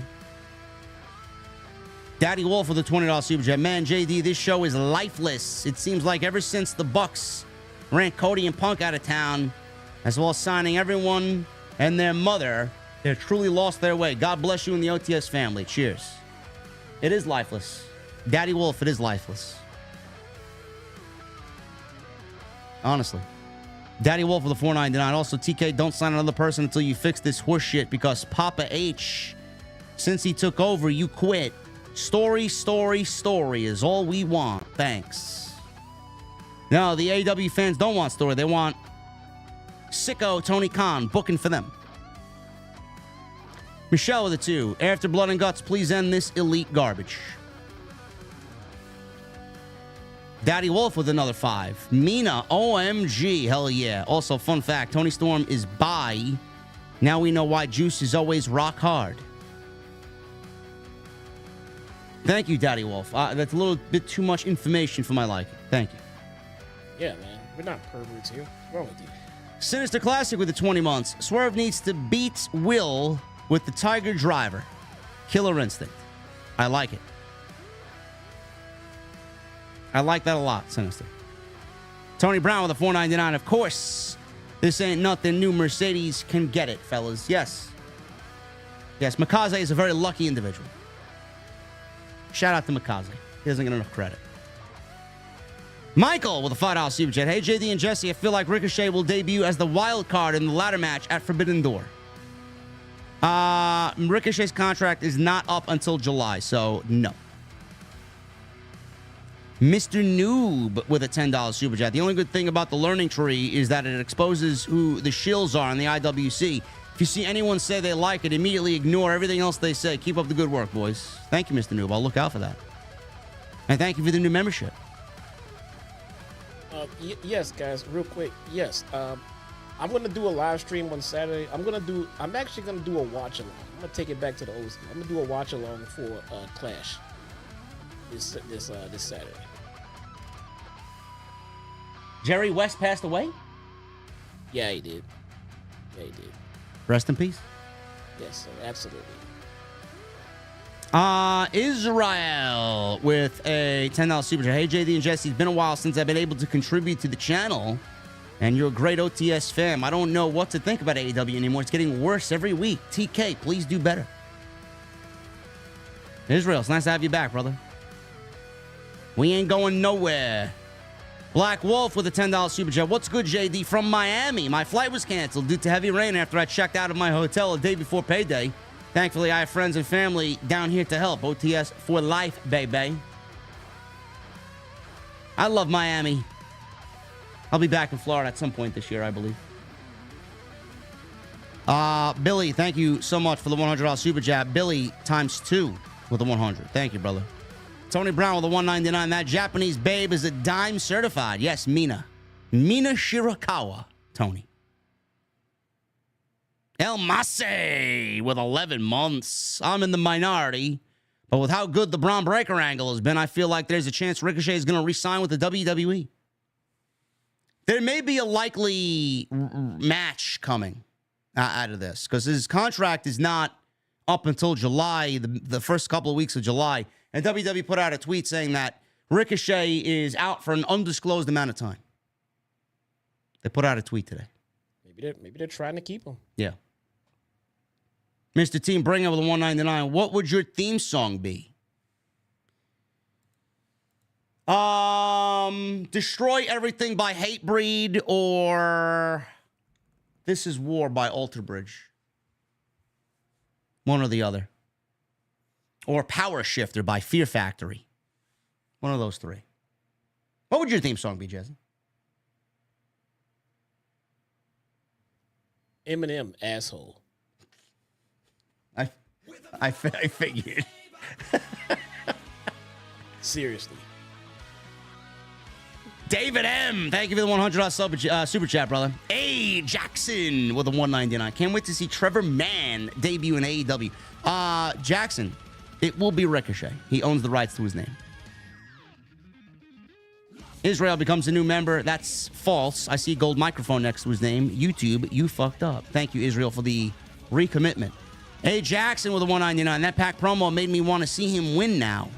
Daddy Wolf with a $20 super chat. Man, JD, this show is lifeless. It seems like ever since the Bucks ran Cody and Punk out of town, as well as signing everyone and their mother, they've truly lost their way. God bless you and the OTS family. Cheers. It is lifeless. Daddy Wolf, it is lifeless. Honestly. Daddy Wolf with a $4.99. Also, TK, don't sign another person until you fix this horse shit, because Papa H, since he took over, you quit. Story, story, story is all we want. Thanks. No, the AEW fans don't want story. They want sicko Tony Khan booking for them. Michelle with a 2. After Blood and Guts, please end this elite garbage. Daddy Wolf with another 5. Mina, OMG, hell yeah. Also, fun fact, Tony Storm is bi. Now we know why Juice is always rock hard. Thank you, Daddy Wolf. That's a little bit too much information for my liking. Thank you. Yeah, man. We're not perverts here. What's wrong with you? Sinister Classic with the 20 months. Swerve needs to beat Will with the Tiger Driver. Killer Instinct. I like it. I like that a lot, Sinister. Tony Brown with a $4.99. Of course, this ain't nothing new. Mercedes can get it, fellas. Yes. Yes, Makaze is a very lucky individual. Shout out to Makaze. He doesn't get enough credit. Michael with a $5 super chat. Hey, JD and Jesse, I feel like Ricochet will debut as the wild card in the ladder match at Forbidden Door. Ricochet's contract is not up until July, so no. Mr. Noob with a $10 super chat. The only good thing about the learning tree is that it exposes who the shills are in the IWC. If you see anyone say they like it, immediately ignore everything else they say. Keep up the good work, boys. Thank you, Mr. Noob. I'll look out for that. And thank you for the new membership. Yes, guys, real quick. Yes, I'm gonna do a live stream on Saturday. I'm actually gonna do a watch along. I'm gonna take it back to the old school. I'm gonna do a watch along for Clash this Saturday. Jerry West passed away? Yeah, he did. Yeah, he did. Rest in peace. Yes, sir, absolutely. Israel with a $10 super chat. Hey, JD and Jesse, it's been a while since I've been able to contribute to the channel, and you're a great OTS fam. I don't know what to think about AEW anymore. It's getting worse every week. TK, please do better. Israel, it's nice to have you back, brother. We ain't going nowhere. Black Wolf with a $10 super chat. What's good, JD? From Miami. My flight was canceled due to heavy rain after I checked out of my hotel a day before payday. Thankfully, I have friends and family down here to help. OTS for life, baby. I love Miami. I'll be back in Florida at some point this year, I believe. Billy, thank you so much for the $100 super chat. Billy times 2 with the 100. Thank you, brother. Tony Brown with the 199. That Japanese babe is a dime certified. Yes, Mina. Mina Shirakawa, Tony. El Mase with 11 months. I'm in the minority, but with how good the Braun Breaker angle has been, I feel like there's a chance Ricochet is going to re-sign with the WWE. There may be a likely match coming out of this because his contract is not up until July, the first couple of weeks of July. And WWE put out a tweet saying that Ricochet is out for an undisclosed amount of time. They put out a tweet today. Maybe they're trying to keep him. Yeah. Mr. Team Bringer with a 199. What would your theme song be? Destroy Everything by Hatebreed or This Is War by Alter Bridge. One or the other. Or Power Shifter by Fear Factory. One of those three. What would your theme song be, Jason? Eminem, asshole. I figured. Seriously. David M. Thank you for the $100 super chat, brother. A. Jackson with a 199. Can't wait to see Trevor Mann debut in AEW. Jackson, it will be Ricochet. He owns the rights to his name. Israel becomes a new member. That's false. I see a gold microphone next to his name. YouTube, you fucked up. Thank you, Israel, for the recommitment. A. Jackson with a 199. That Pac promo made me want to see him win now.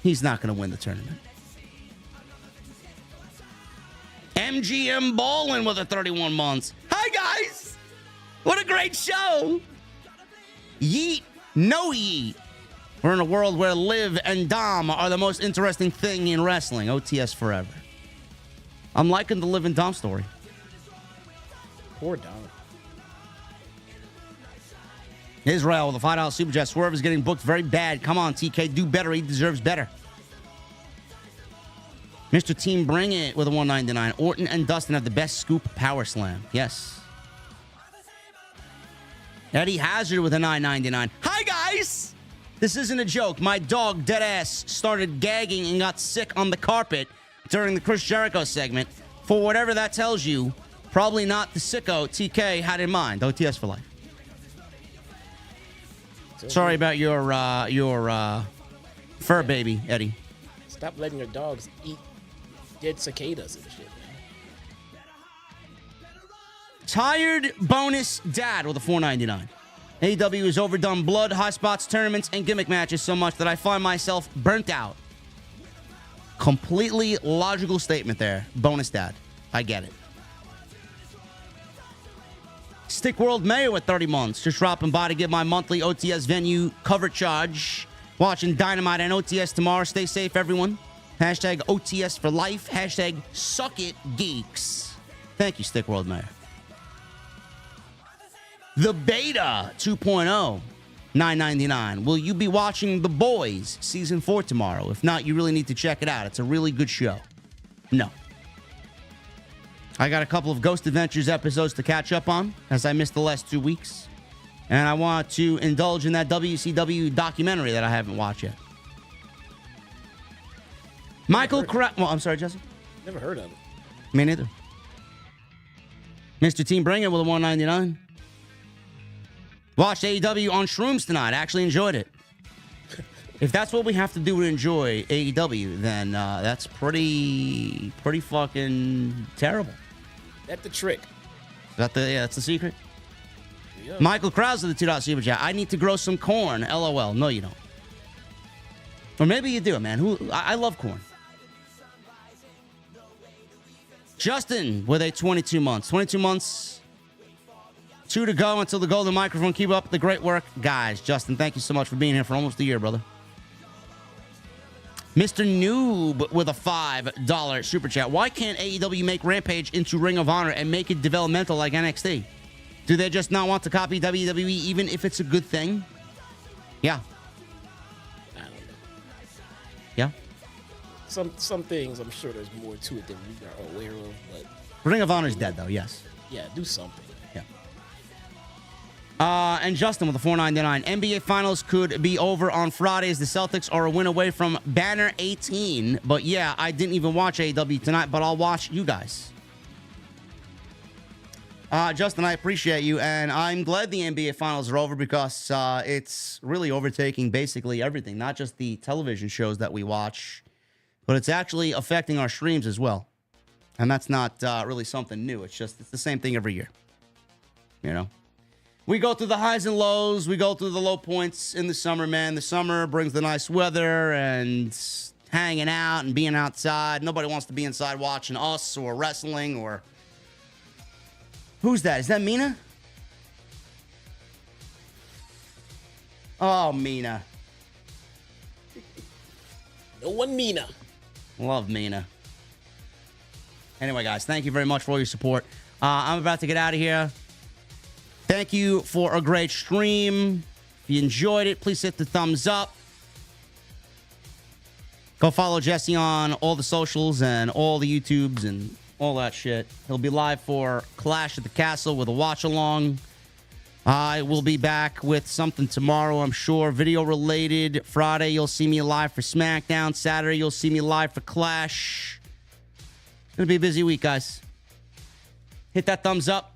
He's not going to win the tournament. MGM Ballin with a 31 months. Hi, guys. What a great show. Yeet, no yeet. We're in a world where Liv and Dom are the most interesting thing in wrestling. OTS forever. I'm liking the Liv and Dom story. Poor Dom. Israel with a $5 super chat. Swerve is getting booked very bad. Come on, TK. Do better. He deserves better. Mr. Team Bring It with a 199. Orton and Dustin have the best scoop power slam. Yes. Eddie Hazard with a 999. Hi, guys. This isn't a joke. My dog, deadass, started gagging and got sick on the carpet during the Chris Jericho segment. For whatever that tells you, probably not the sicko TK had in mind. OTS for life. Sorry about your fur baby, Eddie. Stop letting your dogs eat dead cicadas and shit, man. Tired bonus dad with a 499. AEW has overdone blood, high spots, tournaments, and gimmick matches so much that I find myself burnt out. Completely logical statement there. Bonus dad. I get it. Stick World Mayor with 30 months. Just dropping by to get my monthly OTS venue cover charge. Watching Dynamite and OTS tomorrow. Stay safe, everyone. Hashtag OTS for life. Hashtag suck it, geeks. Thank you, Stick World Mayor. The Beta 2.0, $9.99. Will you be watching The Boys Season 4 tomorrow? If not, you really need to check it out. It's a really good show. No. I got a couple of Ghost Adventures episodes to catch up on, as I missed the last 2 weeks. And I want to indulge in that WCW documentary that I haven't watched yet. Michael Well, I'm sorry, Jesse. Never heard of it. Me neither. Mr. Team Bring It with a 199. Watched AEW on shrooms tonight. Actually enjoyed it. If that's what we have to do to enjoy AEW, then that's pretty fucking terrible. That's the trick. That's the secret. Yeah. Michael Krause with the $2 super chat. I need to grow some corn. LOL. No, you don't. Or maybe you do, man. I love corn. Justin with a 22 months. 22 months. 2 to go until the golden microphone. Keep up the great work, guys. Justin, thank you so much for being here for almost a year, brother. Mr. Noob with a $5 super chat. Why can't AEW make Rampage into Ring of Honor and make it developmental like NXT? Do they just not want to copy WWE even if it's a good thing? Yeah. I don't know. Yeah. some things I'm sure there's more to it than we are aware of, but Ring of Honor's dead though. Yes. yeah, do something. Yeah. And Justin with the $4.99. NBA Finals could be over on Fridays. The Celtics are a win away from Banner 18. But yeah, I didn't even watch AEW tonight, but I'll watch you guys. Justin, I appreciate you, and I'm glad the NBA Finals are over because it's really overtaking basically everything, not just the television shows that we watch, but it's actually affecting our streams as well. And that's not really something new. It's the same thing every year. You know? We go through the highs and lows. We go through the low points in the summer, man. The summer brings the nice weather and hanging out and being outside. Nobody wants to be inside watching us or wrestling or... Who's that? Is that Mina? Oh, Mina. No one Mina. Love Mina. Anyway, guys, thank you very much for all your support. I'm about to get out of here. Thank you for a great stream. If you enjoyed it, please hit the thumbs up. Go follow Jesse on all the socials and all the YouTubes and all that shit. He'll be live for Clash at the Castle with a watch-along. I will be back with something tomorrow, I'm sure. Video-related. Friday, you'll see me live for SmackDown. Saturday, you'll see me live for Clash. It's going to be a busy week, guys. Hit that thumbs up.